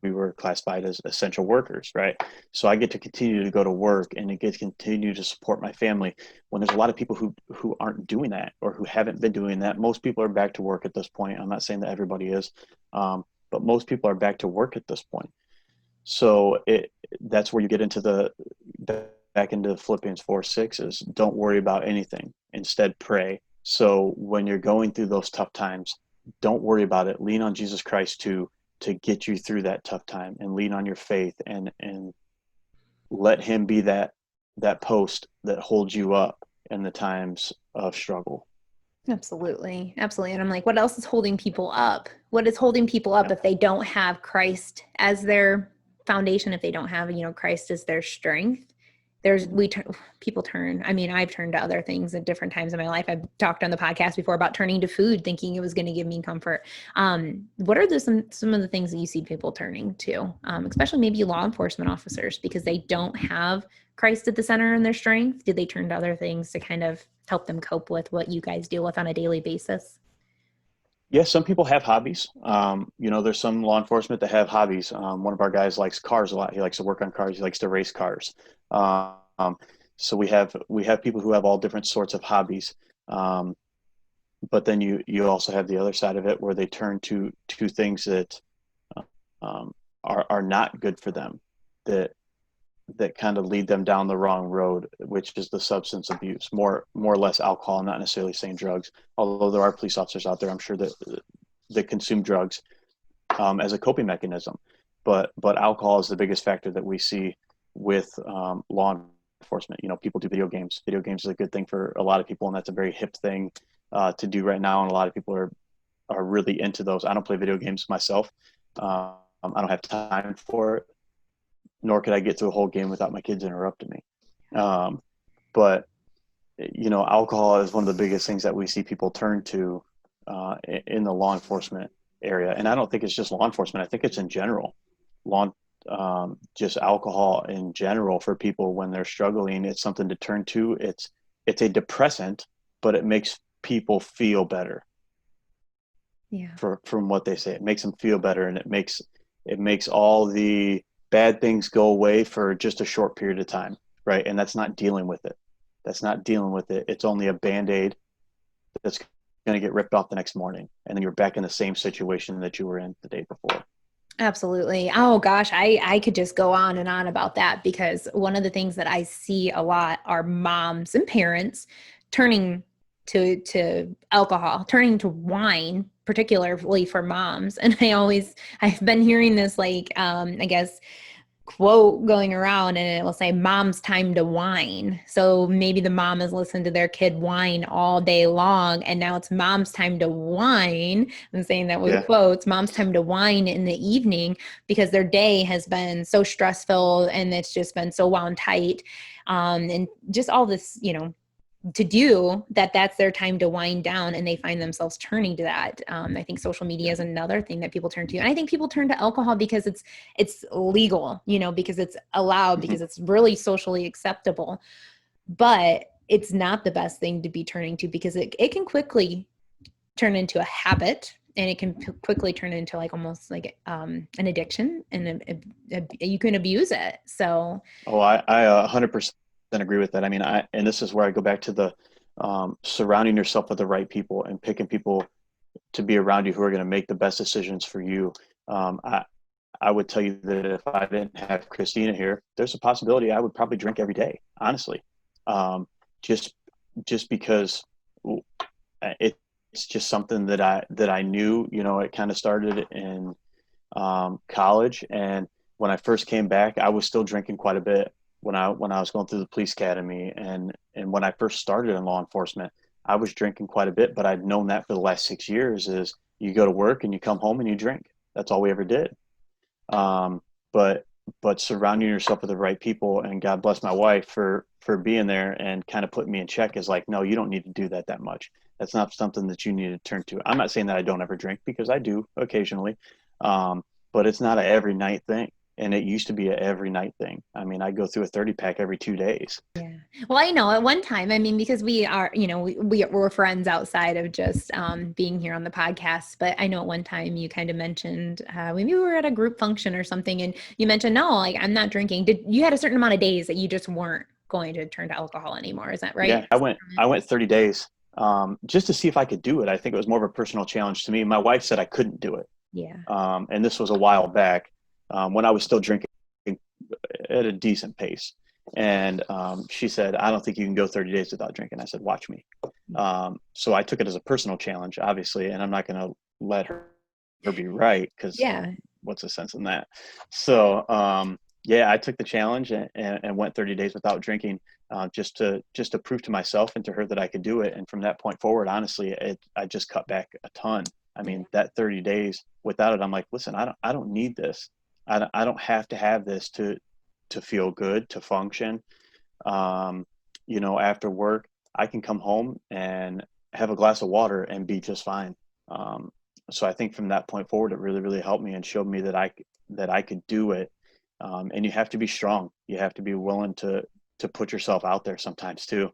we were classified as essential workers, right? So I get to continue to go to work and I get to continue to support my family. When there's a lot of people who aren't doing that or who haven't been doing that, most people are back to work at this point. I'm not saying that everybody is, but most people are back to work at this point. So that's where you get into back into Philippians 4:6 is don't worry about anything. Instead, pray. So when you're going through those tough times, don't worry about it. Lean on Jesus Christ to get you through that tough time, and lean on your faith and let Him be that post that holds you up in the times of struggle. Absolutely. Absolutely. And I'm like, what else is holding people up? What is holding people up if they don't have Christ as their foundation, if they don't have, Christ as their strength? People turn. I mean, I've turned to other things at different times in my life. I've talked on the podcast before about turning to food, thinking it was going to give me comfort. What are some of the things that you see people turning to, especially maybe law enforcement officers, because they don't have Christ at the center in their strength? Do they turn to other things to kind of help them cope with what you guys deal with on a daily basis? Yeah, some people have hobbies. There's some law enforcement that have hobbies. One of our guys likes cars a lot. He likes to work on cars. He likes to race cars. Um, so we have people who have all different sorts of hobbies. But then you also have the other side of it where they turn to things that are not good for them, that kind of lead them down the wrong road, which is the substance abuse, more or less alcohol. I'm not necessarily saying drugs, although there are police officers out there, I'm sure, that consume drugs as a coping mechanism. But alcohol is the biggest factor that we see with law enforcement. People do video games. Video games is a good thing for a lot of people, and that's a very hip thing to do right now. And a lot of people are really into those. I don't play video games myself. I don't have time for it, nor could I get through a whole game without my kids interrupting me. But alcohol is one of the biggest things that we see people turn to in the law enforcement area. And I don't think it's just law enforcement. I think it's in general. Just alcohol in general for people when they're struggling. It's something to turn to. It's a depressant, but it makes people feel better. Yeah. From what they say, it makes them feel better, and it makes all the bad things go away for just a short period of time, right? And that's not dealing with it. It's only a Band-Aid that's going to get ripped off the next morning, and then you're back in the same situation that you were in the day before. Absolutely. Oh gosh, I could just go on and on about that, because one of the things that I see a lot are moms and parents turning to alcohol, turning to wine, particularly for moms. And I've been hearing this, I guess quote going around and it will say mom's time to whine. So maybe the mom has listened to their kid whine all day long and now it's mom's time to whine. I'm saying that with Yeah. quotes, mom's time to whine in the evening because their day has been so stressful and it's just been so wound tight. And just all this, to do that, that's their time to wind down and they find themselves turning to that. I think social media is another thing that people turn to, and I think people turn to alcohol because it's legal, because it's allowed, Mhm. because it's really socially acceptable, but it's not the best thing to be turning to because it can quickly turn into a habit, and it can quickly turn into like almost like an addiction, and you can abuse it. So Oh, I 100% agree with that. I mean, and this is where I go back to the surrounding yourself with the right people and picking people to be around you who are going to make the best decisions for you. Um, I, I would tell you that if I didn't have Christina here, there's a possibility I would probably drink every day, honestly. Um, just just because it's just something that I knew. It kind of started in college, and when I first came back, I was still drinking quite a bit when I was going through the police academy, and when I first started in law enforcement, I was drinking quite a bit. But I'd known that for the last 6 years is you go to work and you come home and you drink. That's all we ever did. Um, but but surrounding yourself with the right people, and God bless my wife for being there and kind of putting me in check, is like, no, you don't need to do that much. That's not something that you need to turn to. I'm not saying that I don't ever drink, because I do occasionally, but it's not a every night thing. And it used to be a every night thing. I mean, I go through a 30 pack every 2 days. yeah. Well, I know at one time, I mean, because we are, we're friends outside of just being here on the podcast, but I know at one time you kind of mentioned maybe we were at a group function or something, and you mentioned, no, like I'm not drinking. Did you had a certain amount of days that you just weren't going to turn to alcohol anymore? Is that right? Yeah, I went 30 days, just to see if I could do it. I think it was more of a personal challenge to me. My wife said I couldn't do it. Yeah. And this was a while back, when I was still drinking at a decent pace. And she said, I don't think you can go 30 days without drinking. I said, watch me. So I took it as a personal challenge, obviously, and I'm not going to let her be right, because Yeah. what's the sense in that? So yeah, I took the challenge and went 30 days without drinking, just to prove to myself and to her that I could do it. And from that point forward, honestly, I just cut back a ton. I Yeah. mean, that 30 days without it, I'm like, listen, I don't need this. I don't have to have this to feel good, to function. Um, after work, I can come home and have a glass of water and be just fine. Um, so I think from that point forward, it really, really helped me and showed me that I could do it. And you have to be strong. You have to be willing to put yourself out there sometimes too,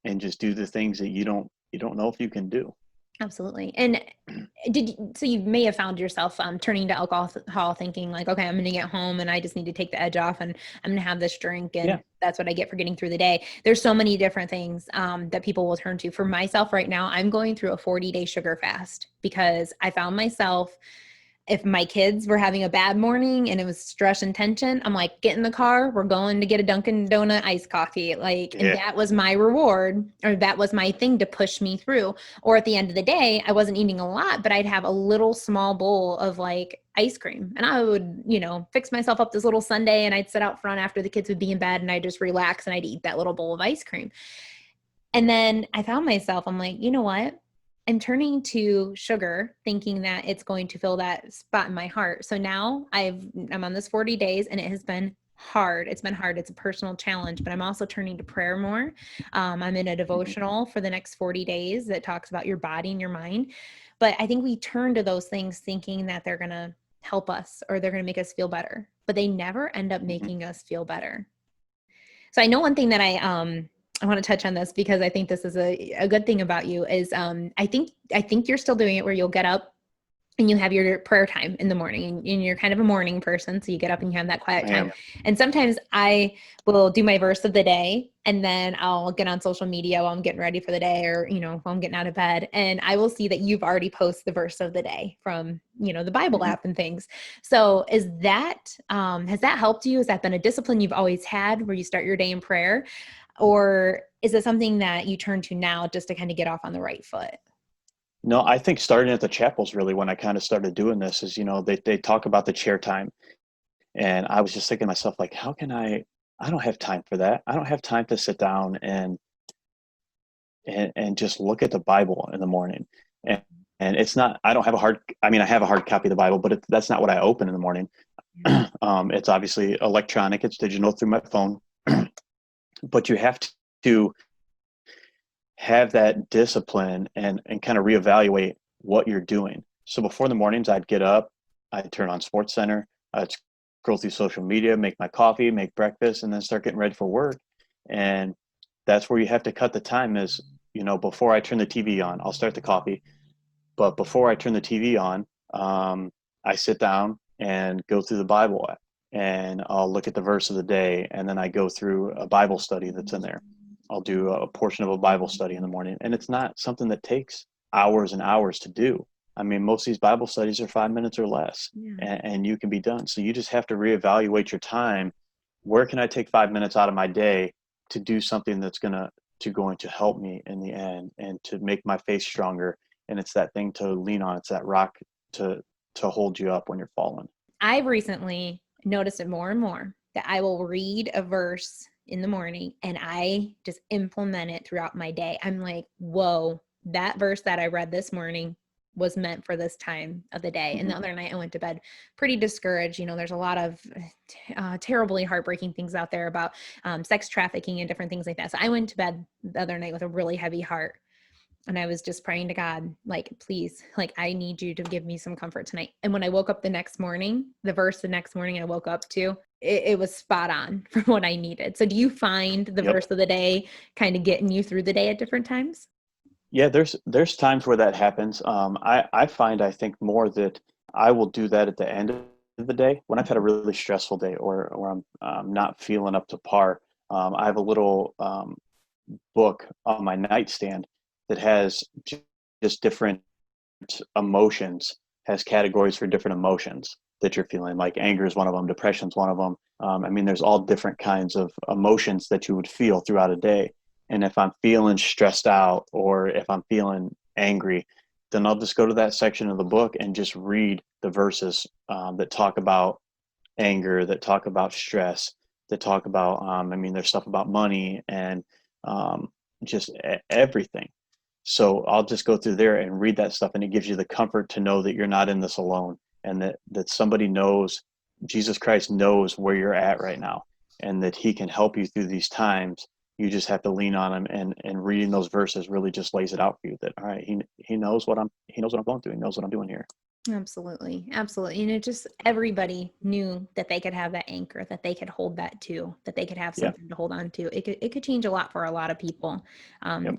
and just do the things that you don't know if you can do. Absolutely. And so you may have found yourself turning to alcohol thinking like, okay, I'm going to get home and I just need to take the edge off and I'm going to have this drink and Yeah. that's what I get for getting through the day. There's so many different things that people will turn to. For myself right now, I'm going through a 40-day sugar fast because I found myself, if my kids were having a bad morning and it was stress and tension, I'm like, get in the car, we're going to get a Dunkin' Donut iced coffee. Like, and Yeah. that was my reward, or that was my thing to push me through. Or at the end of the day, I wasn't eating a lot, but I'd have a little small bowl of like ice cream. And I would, fix myself up this little sundae and I'd sit out front after the kids would be in bed and I'd just relax and I'd eat that little bowl of ice cream. And then I found myself, I'm like, you know what? I'm turning to sugar thinking that it's going to fill that spot in my heart. So now I'm on this 40 days and it has been hard. It's been hard. It's a personal challenge, but I'm also turning to prayer more. I'm in a Mhm. devotional for the next 40 days that talks about your body and your mind. But I think we turn to those things thinking that they're going to help us or they're going to make us feel better, but they never end up Mhm. making us feel better. So I know one thing that I want to touch on this because I think this is a good thing about you is I think you're still doing it where you'll get up and you have your prayer time in the morning and you're kind of a morning person. So you get up and you have that quiet I time. am. And sometimes I will do my verse of the day and then I'll get on social media while I'm getting ready for the day or, while I'm getting out of bed. And I will see that you've already posted the verse of the day from, the Bible Mhm. app and things. So has that helped you? Has that been a discipline you've always had where you start your day in prayer? Or is it something that you turn to now just to kind of get off on the right foot? No, I think starting at the chapels really when I kind of started doing this is, they talk about the chair time. And I was just thinking to myself, like, I don't have time for that. I don't have time to sit down and just look at the Bible in the morning. And it's not, I don't have a hard, I mean, I have a hard copy of the Bible, but that's not what I open in the morning. It's obviously electronic, it's digital through my phone, but you have to have that discipline and kind of reevaluate what you're doing. So before the mornings, I'd get up, I'd turn on Sports Center, I'd scroll through social media, make my coffee, make breakfast, and then start getting ready for work. And that's where you have to cut the time is, before I turn the TV on, I'll start the coffee. But before I turn the TV on, I sit down and go through the Bible app and I'll look at the verse of the day. And then I go through a Bible study that's in there. I'll do a portion of a Bible study in the morning. And it's not something that takes hours and hours to do. I mean, most of these Bible studies are 5 minutes or less, and you can be done. So you just have to reevaluate your time. Where can I take 5 minutes out of my day to do something that's going to help me in the end and to make my faith stronger? And it's that thing to lean on. It's that rock to hold you up when you're falling. I've recently noticed it more and more that I will read a verse in the morning and I just implement it throughout my day. I'm like, whoa, that verse that I read this morning was meant for this time of the day. And the other night I went to bed pretty discouraged. There's a lot of terribly heartbreaking things out there about sex trafficking and different things like that. So I went to bed the other night with a really heavy heart. And I was just praying to God, like, please, like, I need you to give me some comfort tonight. And when I woke up the next morning, the verse the next morning I woke up to, it was spot on for what I needed. So do you find the verse of the day kind of getting you through the day at different times? Yeah, there's times where that happens. I find, I think more that I will do that at the end of the day when I've had a really stressful day or I'm not feeling up to par. I have a little book on my nightstand that has just different emotions, has categories for different emotions that you're feeling. Like anger is one of them, depression's one of them. I mean, there's all different kinds of emotions that you would feel throughout a day. And if I'm feeling stressed out or if I'm feeling angry, then I'll just go to that section of the book and just read the verses that talk about anger, that talk about stress, that talk about, I mean, there's stuff about money and just everything. So I'll just go through there and read that stuff, and it gives you the comfort to know that you're not in this alone, and that somebody knows, Jesus Christ knows where you're at right now, and that he can help you through these times. You just have to lean on him, and reading those verses really just lays it out for you that, all right, he knows what I'm going through. He knows what I'm doing here. Absolutely. Absolutely. And it just, everybody knew that they could have that anchor, that they could hold that to, that they could have something to hold on to. It could change a lot for a lot of people.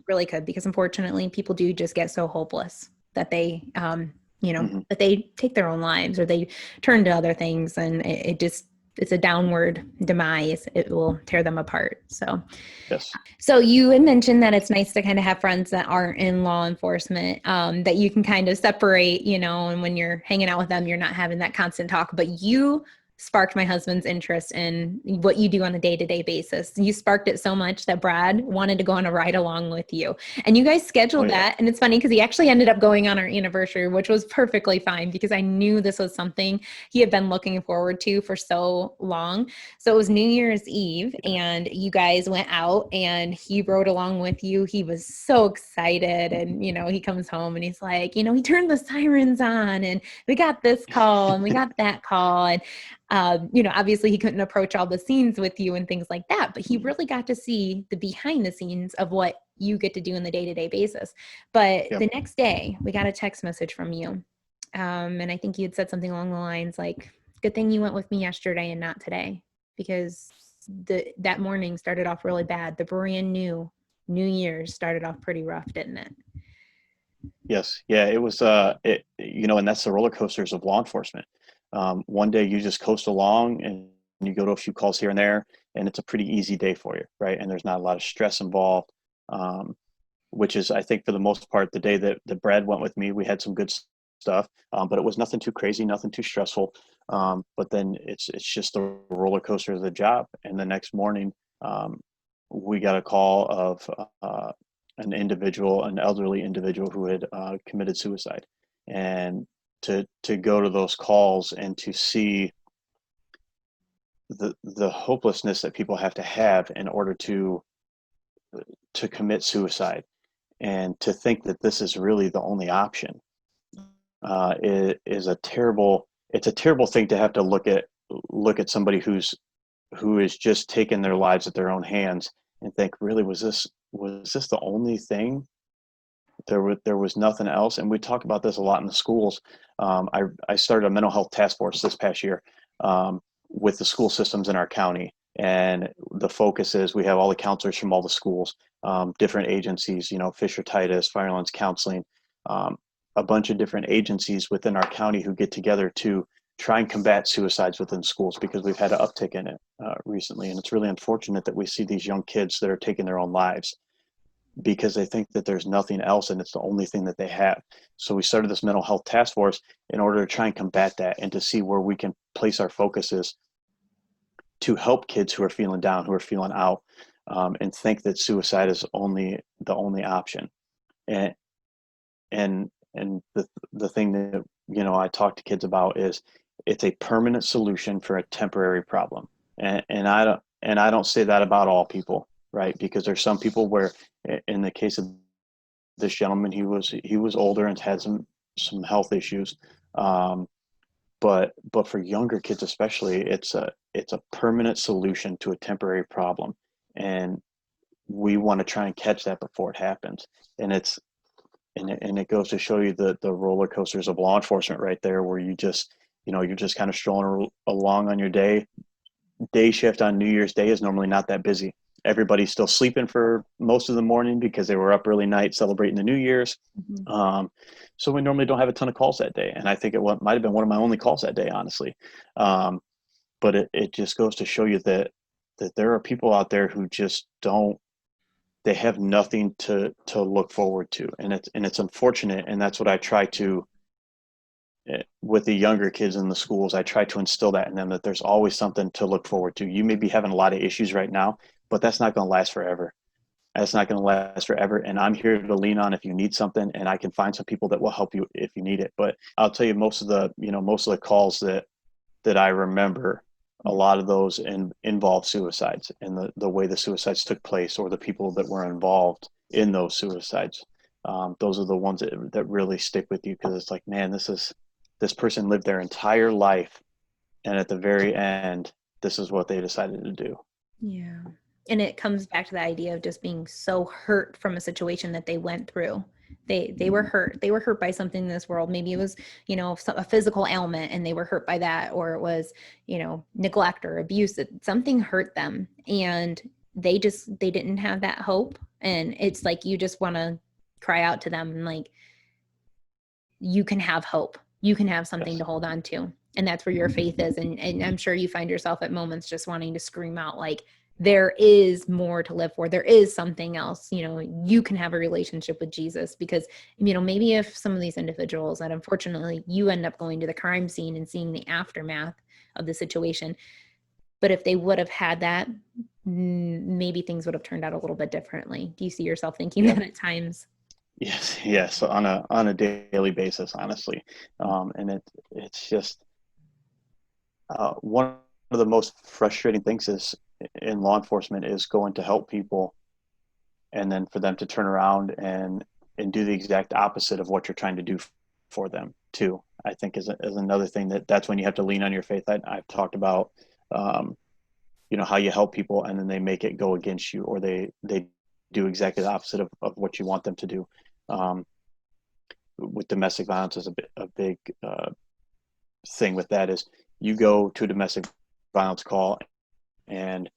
Really could, because unfortunately people do just get so hopeless that they, that they take their own lives or they turn to other things, and it's a downward demise. It will tear them apart. Yes. So you had mentioned that it's nice to kind of have friends that aren't in law enforcement, that you can kind of separate, and when you're hanging out with them, you're not having that constant talk. But you sparked my husband's interest in what you do on a day-to-day basis. You sparked it so much that Brad wanted to go on a ride along with you. And you guys scheduled that. And it's funny because he actually ended up going on our anniversary, which was perfectly fine because I knew this was something he had been looking forward to for so long. So it was New Year's Eve and you guys went out and he rode along with you. He was so excited. And, he comes home and he's like, he turned the sirens on and we got this call and we got that call. And obviously he couldn't approach all the scenes with you and things like that, but he really got to see the behind the scenes of what you get to do on the day-to-day basis. But the next day we got a text message from you. And I think you had said something along the lines like, good thing you went with me yesterday and not today, because that morning started off really bad. The brand new New Year's started off pretty rough, didn't it? Yes. Yeah, it was, and that's the roller coasters of law enforcement. One day you just coast along and you go to a few calls here and there, and it's a pretty easy day for you, right? And there's not a lot of stress involved, which is, I think, for the most part, the day that Brad went with me, we had some good stuff, but it was nothing too crazy, nothing too stressful. But then it's just the roller coaster of the job. And the next morning, we got a call of an elderly individual who had committed suicide, and to go to those calls and to see the hopelessness that people have to have in order to commit suicide, and to think that this is really the only option is a terrible. It's a terrible thing to have to look at somebody who is just taking their lives at their own hands and think, really, was this the only thing? There was nothing else. And we talk about this a lot in the schools. I started a mental health task force this past year with the school systems in our county, and the focus is we have all the counselors from all the schools, different agencies, Fisher Titus, Firelands Counseling, um, a bunch of different agencies within our county who get together to try and combat suicides within schools, because we've had an uptick in it recently. And it's really unfortunate that we see these young kids that are taking their own lives because they think that there's nothing else and it's the only thing that they have. So we started this mental health task force in order to try and combat that, and to see where we can place our focuses to help kids who are feeling down, who are feeling out, and think that suicide is the only option. And the thing that I talk to kids about is it's a permanent solution for a temporary problem. And I don't say that about all people, right? Because there's some people where, in the case of this gentleman, he was older and had some health issues. But for younger kids especially, it's a permanent solution to a temporary problem, and we want to try and catch that before it happens. And it goes to show you the roller coasters of law enforcement right there, where you're just kind of strolling along on your day shift on New Year's Day is normally not that busy. Everybody's still sleeping for most of the morning because they were up early night celebrating the New Year's. Mhm. So we normally don't have a ton of calls that day. And I think might have been one of my only calls that day, honestly. But it just goes to show you that there are people out there who just they have nothing to look forward to. And it's unfortunate. And that's what I try to, with the younger kids in the schools, I try to instill that in them, that there's always something to look forward to. You may be having a lot of issues right now, but that's not going to last forever. That's not going to last forever. And I'm here to lean on if you need something, and I can find some people that will help you if you need it. But I'll tell you, most of the calls that I remember, a lot of those involve suicides, and the way the suicides took place, or the people that were involved in those suicides. Those are the ones that really stick with you, because it's like, man, this person lived their entire life, and at the very end, this is what they decided to do. Yeah. And it comes back to the idea of just being so hurt from a situation that they went through. They were hurt. They were hurt by something in this world. Maybe it was, a physical ailment and they were hurt by that, or it was, neglect or abuse. Something hurt them, and they didn't have that hope. And it's like, you just want to cry out to them, and like, you can have hope. You can have something Yes. to hold on to. And that's where your faith is. And I'm sure you find yourself at moments just wanting to scream out, like, there is more to live for. There is something else. You can have a relationship with Jesus, because, maybe if some of these individuals that, unfortunately, you end up going to the crime scene and seeing the aftermath of the situation, but if they would have had that, maybe things would have turned out a little bit differently. Do you see yourself thinking Yep. that at times? Yes, on a daily basis, honestly. And it's just one of the most frustrating things is in law enforcement is going to help people, and then for them to turn around and do the exact opposite of what you're trying to do for them too. I think is another thing that's when you have to lean on your faith. I've talked about, um, how you help people and then they make it go against you, or they do exactly the opposite of what you want them to do. Um, with domestic violence is a big thing with that is, you go to a domestic violence call and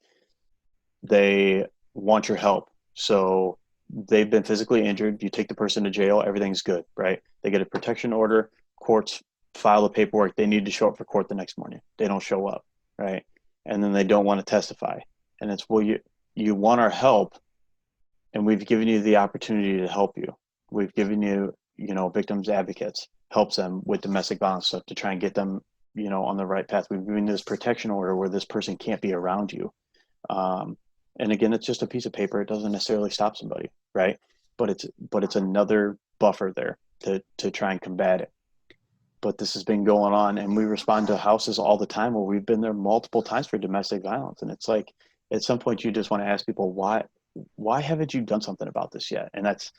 they want your help. So they've been physically injured. You take the person to jail. Everything's good, right? They get a protection order. Courts file the paperwork. They need to show up for court the next morning. They don't show up, right? And then they don't want to testify. And it's, well, you want our help, and we've given you the opportunity to help you. We've given you, victims advocates, helps them with domestic violence stuff to try and get them, on the right path. We've given you this protection order where this person can't be around you. Um, and again, it's just a piece of paper. It doesn't necessarily stop somebody, right? But it's another buffer there to try and combat it. but this has been going on, and we respond to houses all the time where we've been there multiple times for domestic violence. And it's like, at some point you just want to ask people, why haven't you done something about this yet? And that's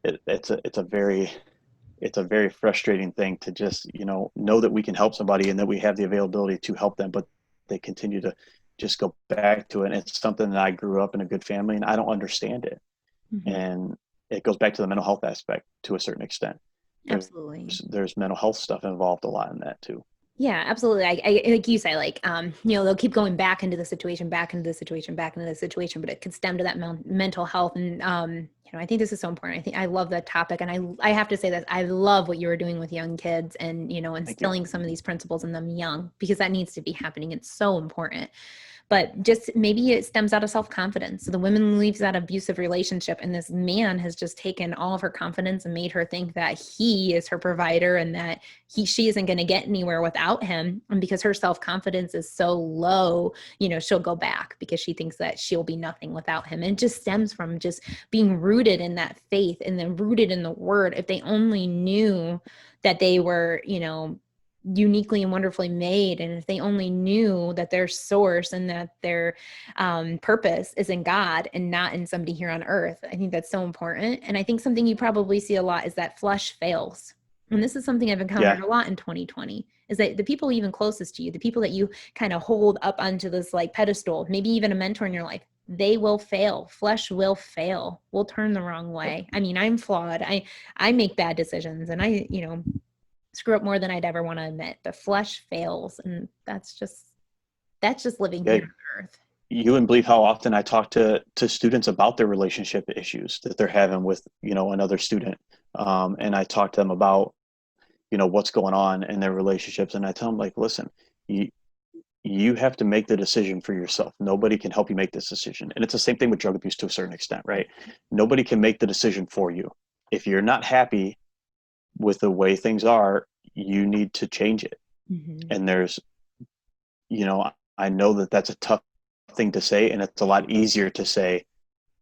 it's a very frustrating thing to just, know that we can help somebody and that we have the availability to help them, but they continue to just go back to it. And it's something that I grew up in a good family and I don't understand it. Mm-hmm. And it goes back to the mental health aspect to a certain extent. There's Absolutely. there's mental health stuff involved a lot in that too. Yeah, absolutely. I like you say, like, they'll keep going back into the situation, back into the situation, back into the situation, but it could stem to that mental health. And, I think this is so important. I think I love that topic. And I have to say that I love what you were doing with young kids and, Thank you. instilling some of these principles in them young, because that needs to be happening. It's so important. But just maybe it stems out of self-confidence. So the woman leaves that abusive relationship and this man has just taken all of her confidence and made her think that he is her provider and that she isn't going to get anywhere without him. And because her self-confidence is so low, she'll go back because she thinks that she'll be nothing without him. And it just stems from just being rooted in that faith and then rooted in the word. If they only knew that they were, uniquely and wonderfully made, and if they only knew that their source and that their purpose is in God and not in somebody here on earth. I think that's so important. And I think something you probably see a lot is that flesh fails. And this is something I've encountered Yeah. a lot in 2020, is that the people even closest to you, the people that you kind of hold up onto this like pedestal, maybe even a mentor in your life, they will fail. Flesh will fail. We'll turn the wrong way. I mean, I'm flawed. I make bad decisions and I screw up more than I'd ever want to admit. The flesh fails, and that's just living Yeah. here on earth. You wouldn't believe how often I talk to students about their relationship issues that they're having with, another student. And I talk to them about, what's going on in their relationships. And I tell them, like, listen, you have to make the decision for yourself. Nobody can help you make this decision. And it's the same thing with drug abuse to a certain extent, right? Nobody can make the decision for you. If you're not happy with the way things are, you need to change it. Mm-hmm. And I know that that's a tough thing to say, and it's a lot easier to say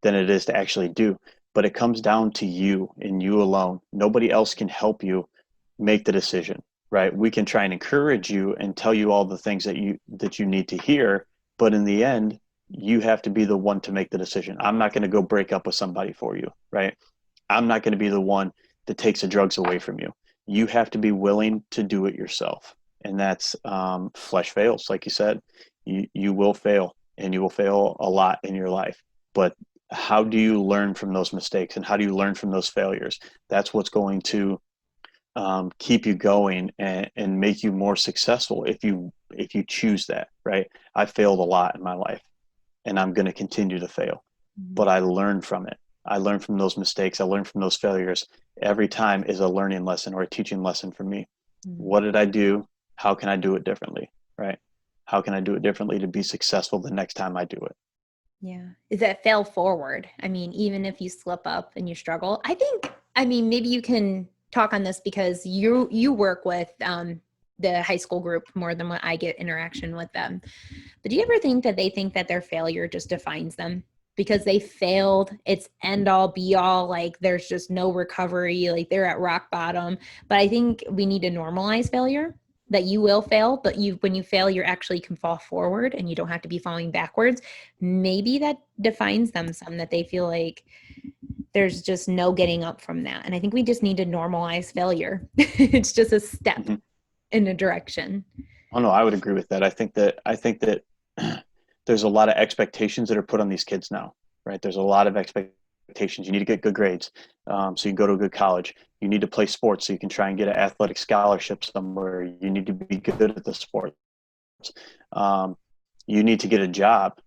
than it is to actually do. But it comes down to you and you alone. Nobody else can help you make the decision, right? We can try and encourage you and tell you all the things that you need to hear, but in the end, you have to be the one to make the decision. I'm not going to go break up with somebody for you, right? I'm not going to be the one that takes the drugs away from you. You have to be willing to do it yourself. And that's flesh fails, like you said. You will fail, and you will fail a lot in your life. But how do you learn from those mistakes, and how do you learn from those failures? That's what's going to keep you going and make you more successful if you choose that, right? I failed a lot in my life, and I'm going to continue to fail, but I learned from it. I learned from those mistakes. I learned from those failures. Every time is a learning lesson or a teaching lesson for me. Mm-hmm. What did I do? How can I do it differently, right? How can I do it differently to be successful the next time I do it? Yeah. Is that fail forward? I mean, even if you slip up and you struggle, maybe you can talk on this because you work with the high school group more than what I get interaction with them. But do you ever think that they think that their failure just defines them? Because they failed, it's end all be all, like there's just no recovery, like they're at rock bottom. But I think we need to normalize failure, that you will fail, but when you fail, you actually can fall forward and you don't have to be falling backwards. Maybe that defines them some, that they feel like there's just no getting up from that. And I think we just need to normalize failure. It's just a step Mm-hmm. in a direction. Oh no, I would agree with that. I think that there's a lot of expectations that are put on these kids now, right? There's a lot of expectations. You need to get good grades, so you can go to a good college. You need to play sports so you can try and get an athletic scholarship somewhere. You need to be good at the sport. Um, you need to get a job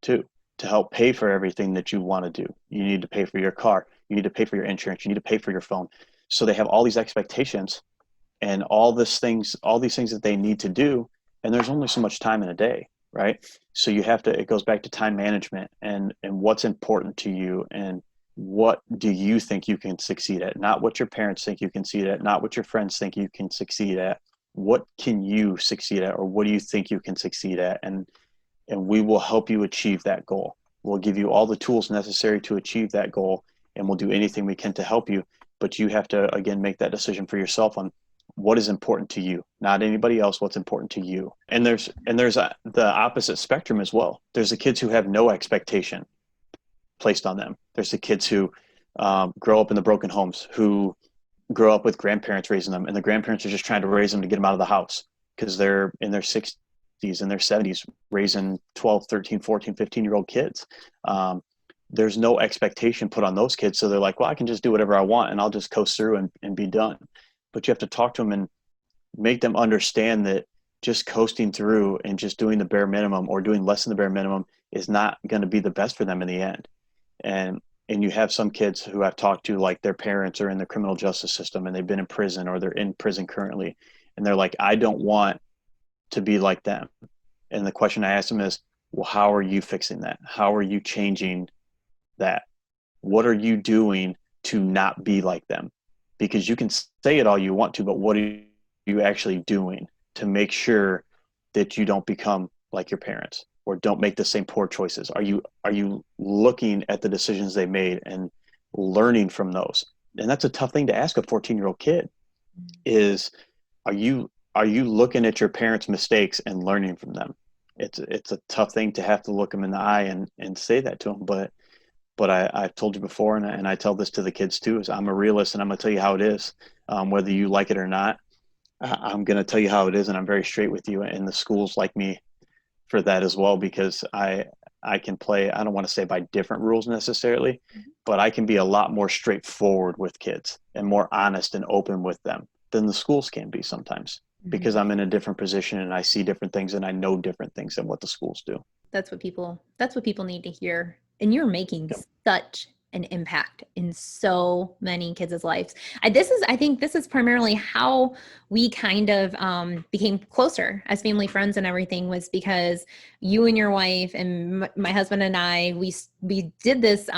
too to help pay for everything that you want to do. You need to pay for your car. You need to pay for your insurance. You need to pay for your phone. So they have all these expectations and all these things that they need to do. And there's only so much time in a day, right? So it goes back to time management and what's important to you and what do you think you can succeed at? Not what your parents think you can succeed at, not what your friends think you can succeed at. What can you succeed at, or what do you think you can succeed at? And we will help you achieve that goal. We'll give you all the tools necessary to achieve that goal, and we'll do anything we can to help you. But you have to, again, make that decision for yourself on what is important to you, not anybody else, what's important to you. And the opposite spectrum as well. There's the kids who have no expectation placed on them. There's the kids who grow up in the broken homes, who grow up with grandparents raising them, and the grandparents are just trying to raise them to get them out of the house because they're in their 60s and their 70s raising 12, 13, 14, 15-year-old kids. There's no expectation put on those kids. So they're like, well, I can just do whatever I want and I'll just coast through and be done. But you have to talk to them and make them understand that just coasting through and just doing the bare minimum or doing less than the bare minimum is not going to be the best for them in the end. And you have some kids who I've talked to, like their parents are in the criminal justice system and they've been in prison or they're in prison currently. And they're like, I don't want to be like them. And the question I ask them is, well, how are you fixing that? How are you changing that? What are you doing to not be like them? Because you can say it all you want to, but what are you actually doing to make sure that you don't become like your parents or don't make the same poor choices? Are you looking at the decisions they made and learning from those? And that's a tough thing to ask a 14-year-old kid is, are you looking at your parents' mistakes and learning from them? It's a tough thing to have to look them in the eye and say that to them. But I've told you before, and I tell this to the kids too, is I'm a realist and I'm going to tell you how it is. Whether you like it or not, I'm going to tell you how it is. And I'm very straight with you. And the schools like me for that as well, because I can play, I don't want to say by different rules necessarily, but I can be a lot more straightforward with kids and more honest and open with them than the schools can be sometimes, because I'm in a different position and I see different things and I know different things than what the schools do. That's what people need to hear. And you're making Yep. such an impact in so many kids' lives. I think this is primarily how we kind of became closer as family friends and everything, was because you and your wife and my husband and I, we did this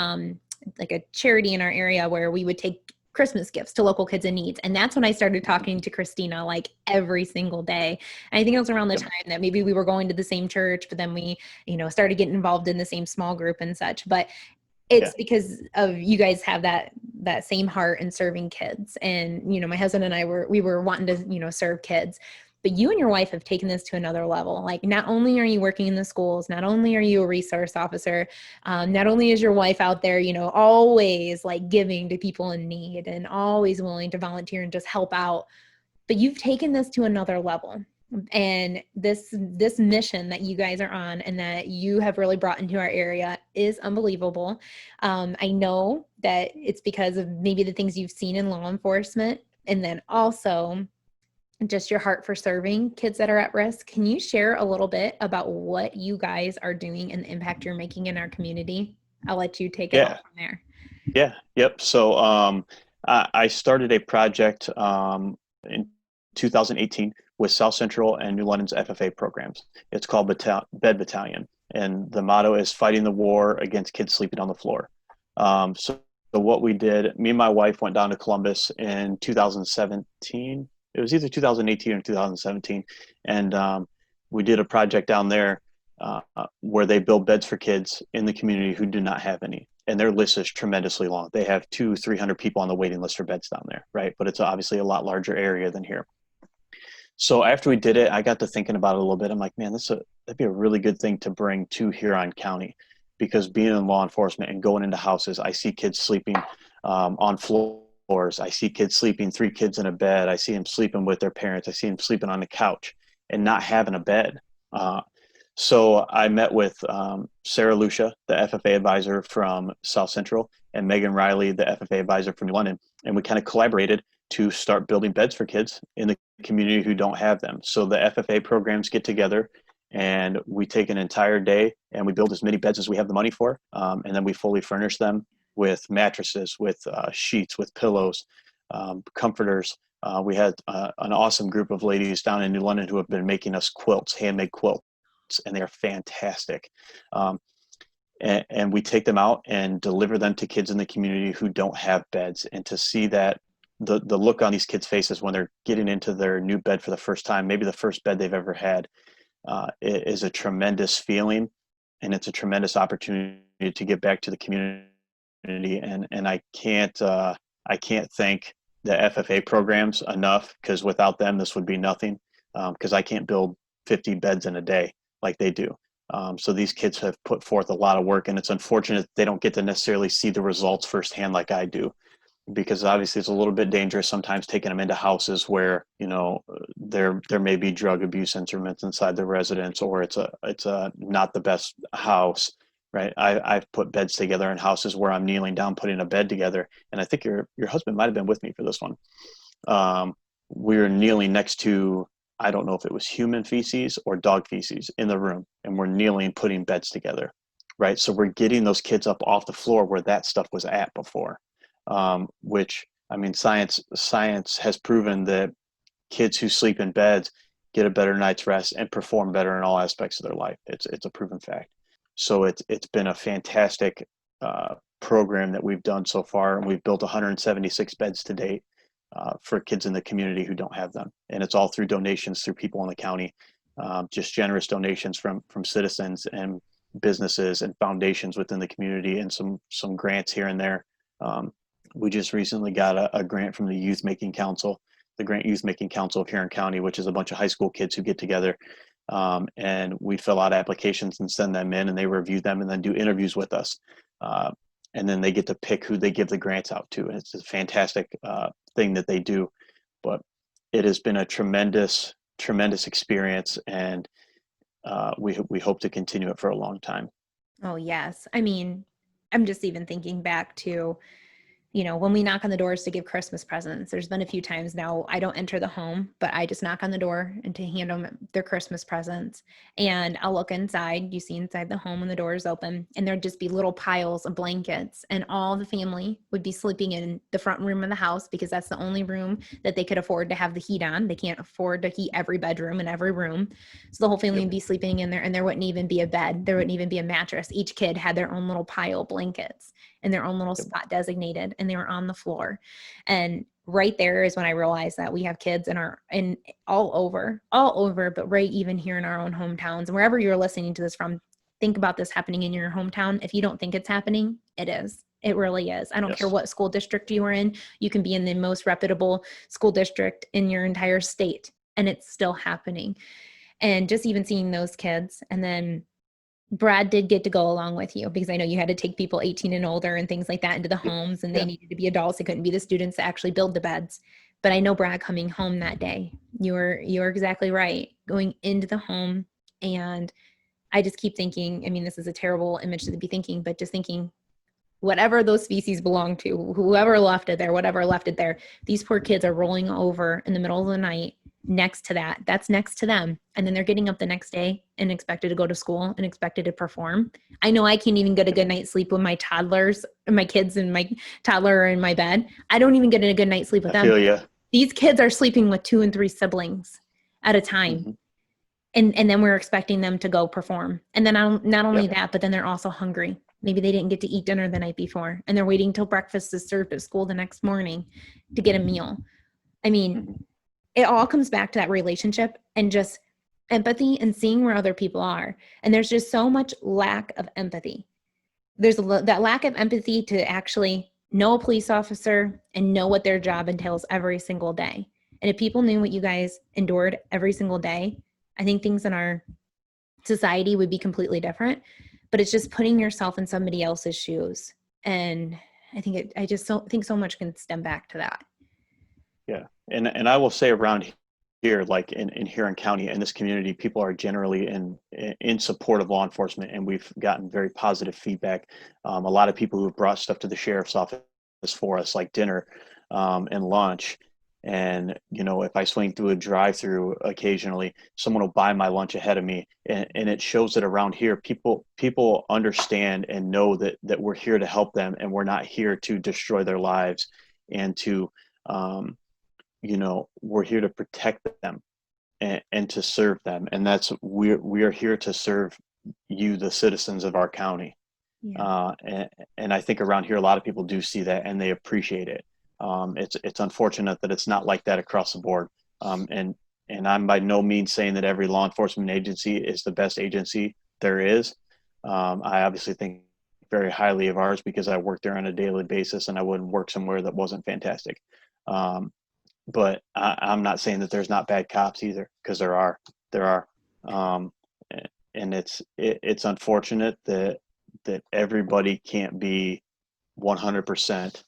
like a charity in our area where we would take Christmas gifts to local kids in need. And that's when I started talking to Christina like every single day. And I think it was around the time that maybe we were going to the same church, but then we, started getting involved in the same small group and such. But it's because of you guys have that same heart in serving kids. And, my husband and we were wanting to, serve kids. But you and your wife have taken this to another level. Like, not only are you working in the schools, not only are you a resource officer, not only is your wife out there, always like giving to people in need and always willing to volunteer and just help out, but you've taken this to another level. And this mission that you guys are on and that you have really brought into our area is unbelievable. I know that it's because of maybe the things you've seen in law enforcement, and then also just your heart for serving kids that are at risk. Can you share a little bit about what you guys are doing and the impact you're making in our community? I'll let you take it all from there. Yeah. Yep. So I started a project in 2018 with South Central and New London's FFA programs. It's called Bed Battalion. And the motto is fighting the war against kids sleeping on the floor. So what we did, me and my wife went down to Columbus in 2017. It was either 2018 or 2017. And we did a project down there where they build beds for kids in the community who do not have any. And their list is tremendously long. They have 200-300 people on the waiting list for beds down there, right? But it's obviously a lot larger area than here. So after we did it, I got to thinking about it a little bit. I'm like, man, that'd be a really good thing to bring to Huron County, because being in law enforcement and going into houses, I see kids sleeping on floors. I see kids sleeping, 3 kids in a bed. I see them sleeping with their parents. I see them sleeping on the couch and not having a bed. So I met with Sarah Lucia, the FFA advisor from South Central, and Megan Riley, the FFA advisor from New London. And we kind of collaborated to start building beds for kids in the community who don't have them. So the FFA programs get together and we take an entire day and we build as many beds as we have the money for. And then we fully furnish them with mattresses, with sheets, with pillows, comforters. We had an awesome group of ladies down in New London who have been making us quilts, handmade quilts, and they are fantastic. And we take them out and deliver them to kids in the community who don't have beds. And to see that the look on these kids' faces when they're getting into their new bed for the first time, maybe the first bed they've ever had, it is a tremendous feeling, and it's a tremendous opportunity to get back to the community. And I can't thank the FFA programs enough, because without them, this would be nothing. Because I can't build 50 beds in a day like they do. So these kids have put forth a lot of work, and it's unfortunate they don't get to necessarily see the results firsthand like I do, because obviously it's a little bit dangerous sometimes taking them into houses where, you know, there may be drug abuse instruments inside the residence, or it's a not the best house, right? I've put beds together in houses where I'm kneeling down putting a bed together, and I think your husband might have been with me for this one. um, we were kneeling next to, I don't know if it was human feces or dog feces in the room, and we're kneeling putting beds together, right? So we're getting those kids up off the floor where that stuff was at before. Which, I mean, science has proven that kids who sleep in beds get a better night's rest and perform better in all aspects of their life. It's a proven fact. So it's been a fantastic program that we've done so far, and we've built 176 beds to date for kids in the community who don't have them, and it's all through donations through people in the county, just generous donations from citizens and businesses and foundations within the community, and some grants here and there. We just recently got a grant from the Youth Making Council, the Grant Youth Making Council of Huron County, which is a bunch of high school kids who get together, and we fill out applications and send them in, and they review them and then do interviews with us. And then they get to pick who they give the grants out to. And it's a fantastic thing that they do. But it has been a tremendous experience, and we hope to continue it for a long time. Oh, yes. I mean, I'm just even thinking back to, when we knock on the doors to give Christmas presents. There's been a few times now I don't enter the home, but I just knock on the door and to hand them their Christmas presents. And I'll look inside. You see inside the home when the door is open, and there'd just be little piles of blankets, and all the family would be sleeping in the front room of the house because that's the only room that they could afford to have the heat on. They can't afford to heat every bedroom and every room. So the whole family would be sleeping in there, and there wouldn't even be a bed. There wouldn't even be a mattress. Each kid had their own little pile of blankets in their own little spot designated, and they were on the floor. And right there is when I realized that we have kids in all over, but right even here in our own hometowns, and wherever you're listening to this from, think about this happening in your hometown. If you don't think it's happening, it is. It really is. I don't care what school district you are in. You can be in the most reputable school district in your entire state, and it's still happening. And just even seeing those kids, and then Brad did get to go along with you because I know you had to take people 18 and older and things like that into the homes, and they needed to be adults. They couldn't be the students that actually build the beds. But I know Brad coming home that day, you're exactly right. Going into the home, and I just keep thinking, I mean, this is a terrible image to be thinking, but just thinking, whatever those feces belong to, whoever left it there, whatever left it there, these poor kids are rolling over in the middle of the night next to that's next to them. And then they're getting up the next day and expected to go to school and expected to perform. I know I can't even get a good night's sleep with my toddlers and my kids and my toddler are in my bed. I don't even get a good night's sleep with them. I feel you. These kids are sleeping with 2 and 3 siblings at a time. Mm-hmm. And then we're expecting them to go perform. And then not only that, but then they're also hungry. Maybe they didn't get to eat dinner the night before, and they're waiting till breakfast is served at school the next morning to get a meal. I mean, it all comes back to that relationship and just empathy and seeing where other people are. And there's just so much lack of empathy. There's that lack of empathy to actually know a police officer and know what their job entails every single day. And if people knew what you guys endured every single day, I think things in our society would be completely different. But it's just putting yourself in somebody else's shoes. And I think I just think so much can stem back to that. Yeah. And I will say around here, like in Huron County, in this community, people are generally in support of law enforcement, and we've gotten very positive feedback. A lot of people who've brought stuff to the sheriff's office for us, like dinner and lunch. And, if I swing through a drive-through occasionally, someone will buy my lunch ahead of me. And it shows that around here, people understand and know that we're here to help them, and we're not here to destroy their lives and to, we're here to protect them and to serve them. And we are here to serve you, the citizens of our county. Yeah. And I think around here, a lot of people do see that, and they appreciate it. It's unfortunate that it's not like that across the board. And I'm by no means saying that every law enforcement agency is the best agency there is. I obviously think very highly of ours because I work there on a daily basis, and I wouldn't work somewhere that wasn't fantastic. But I'm not saying that there's not bad cops either, because there are. Um, and it's unfortunate that everybody can't be 100%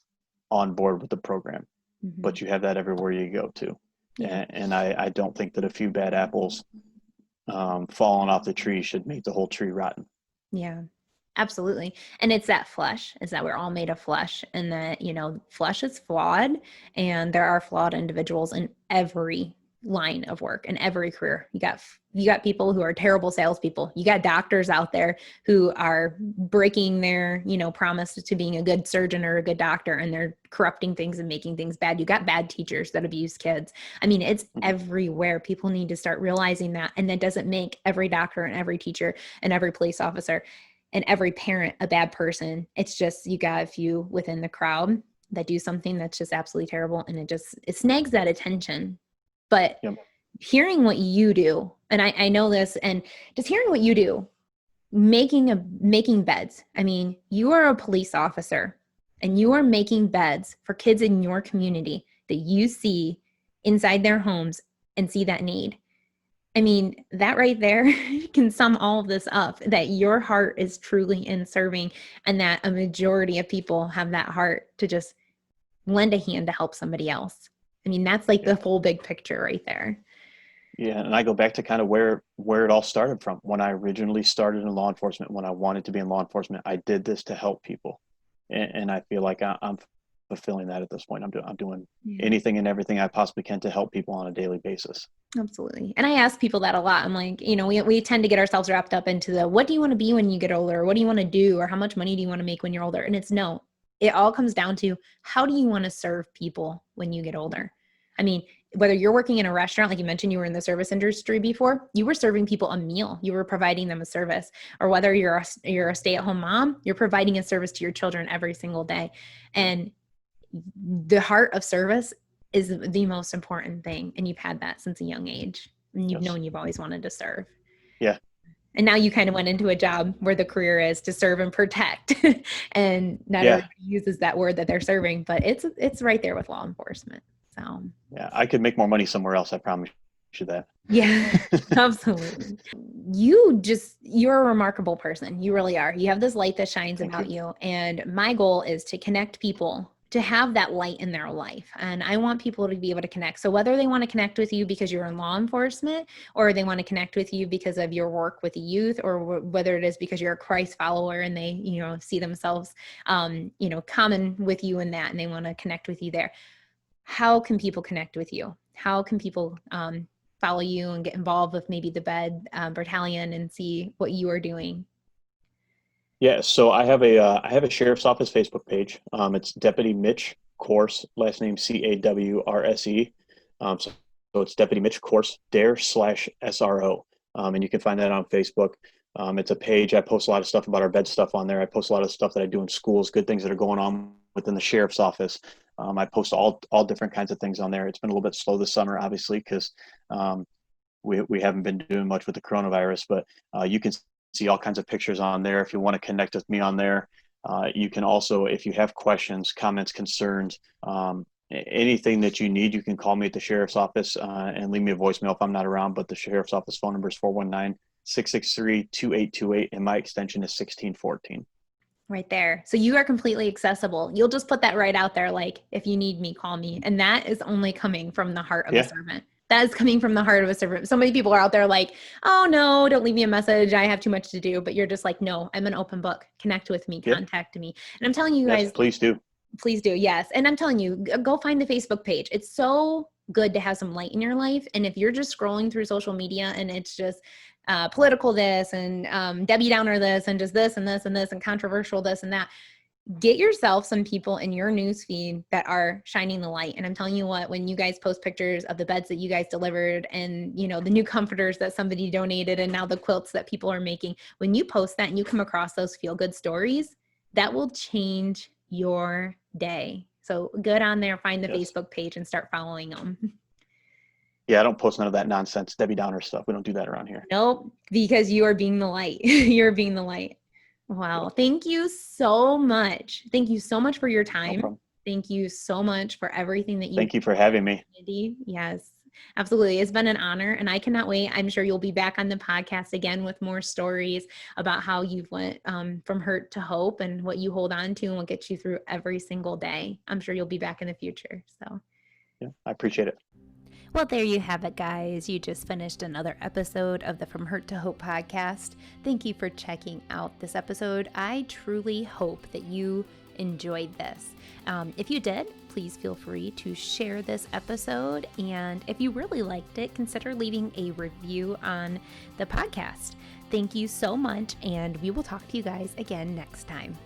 on board with the program, Mm-hmm. but you have that everywhere you go to. Yeah. And I don't think that a few bad apples falling off the tree should make the whole tree rotten. Yeah. Absolutely. And it's that flesh, is that we're all made of flesh, and that, flesh is flawed, and there are flawed individuals in every line of work, in every career. You got people who are terrible salespeople. You got doctors out there who are breaking their, promise to being a good surgeon or a good doctor, and they're corrupting things and making things bad. You got bad teachers that abuse kids. I mean, it's everywhere. People need to start realizing that. And that doesn't make every doctor and every teacher and every police officer and every parent a bad person. It's just, you got a few within the crowd that do something that's just absolutely terrible, and it snags that attention. But Yep. hearing what you do, and I know this, and just hearing what you do, making beds. I mean, you are a police officer, and you are making beds for kids in your community that you see inside their homes and see that need. I mean, that right there can sum all of this up, that your heart is truly in serving, and that a majority of people have that heart to just lend a hand to help somebody else. I mean, that's like the full big picture right there. Yeah, and I go back to kind of where it all started from. When I originally started in law enforcement, when I wanted to be in law enforcement, I did this to help people, and I feel like I'm fulfilling that at this point. I'm doing anything and everything I possibly can to help people on a daily basis. Absolutely. And I ask people that a lot. I'm like, we tend to get ourselves wrapped up into the, what do you want to be when you get older? Or what do you want to do? Or how much money do you want to make when you're older? And it's no, it all comes down to, how do you want to serve people when you get older? I mean, whether you're working in a restaurant, like you mentioned, you were in the service industry before, you were serving people a meal, you were providing them a service. Or whether you're a stay-at-home mom, you're providing a service to your children every single day. And the heart of service is the most important thing. And you've had that since a young age, and you've known you've always wanted to serve. Yeah. And now you kind of went into a job where the career is to serve and protect. And not everybody uses that word that they're serving, but it's right there with law enforcement. So yeah, I could make more money somewhere else. I promise you that. Yeah, absolutely. You're a remarkable person. You really are. You have this light that shines about you. And my goal is to connect people, to have that light in their life. And I want people to be able to connect. So whether they want to connect with you because you're in law enforcement, or they want to connect with you because of your work with the youth, or whether it is because you're a Christ follower and they, see themselves, common with you in that, and they want to connect with you there. How can people connect with you? How can people, follow you and get involved with maybe the bed battalion and see what you are doing? Yeah, so I have a sheriff's office Facebook page. It's Deputy Mitch Cawrse, last name Cawrse. So it's Deputy Mitch Cawrse Dare/SRO, and you can find that on Facebook. It's a page. I post a lot of stuff about our bed stuff on there. I post a lot of stuff that I do in schools, good things that are going on within the sheriff's office. I post all different kinds of things on there. It's been a little bit slow this summer, obviously, because we haven't been doing much with the coronavirus, but you can see all kinds of pictures on there. If you want to connect with me on there, you can also, if you have questions, comments, concerns, anything that you need, you can call me at the sheriff's office and leave me a voicemail if I'm not around. But the sheriff's office phone number is 419-663-2828, and my extension is 1614. Right there. So you are completely accessible. You'll just put that right out there. Like, if you need me, call me. And that is only coming from the heart of a servant. That is coming from the heart of a servant. So many people are out there like, oh no, don't leave me a message, I have too much to do. But you're just like, no, I'm an open book. Connect with me, contact me. And I'm telling you guys, please do. Please do. Yes. And I'm telling you, go find the Facebook page. It's so good to have some light in your life. And if you're just scrolling through social media and it's just political this and Debbie Downer this and just this and this and this and controversial this and that, get yourself some people in your newsfeed that are shining the light. And I'm telling you what, when you guys post pictures of the beds that you guys delivered and, the new comforters that somebody donated and now the quilts that people are making, when you post that and you come across those feel-good stories, that will change your day. So good on there, find the Facebook page and start following them. Yeah, I don't post none of that nonsense, Debbie Downer stuff. We don't do that around here. Nope, because you are being the light. You're being the light. Wow. Thank you so much. Thank you so much for your time. No problem. Thank you so much for everything that you Thank you for having me. Yes, absolutely. It's been an honor, and I cannot wait. I'm sure you'll be back on the podcast again with more stories about how you've went from hurt to hope and what you hold on to and what gets you through every single day. I'm sure you'll be back in the future. So, Yeah, I appreciate it. Well, there you have it, guys. You just finished another episode of the From Hurt to Hope podcast. Thank you for checking out this episode. I truly hope that you enjoyed this. If you did, please feel free to share this episode. And if you really liked it, consider leaving a review on the podcast. Thank you so much, and we will talk to you guys again next time.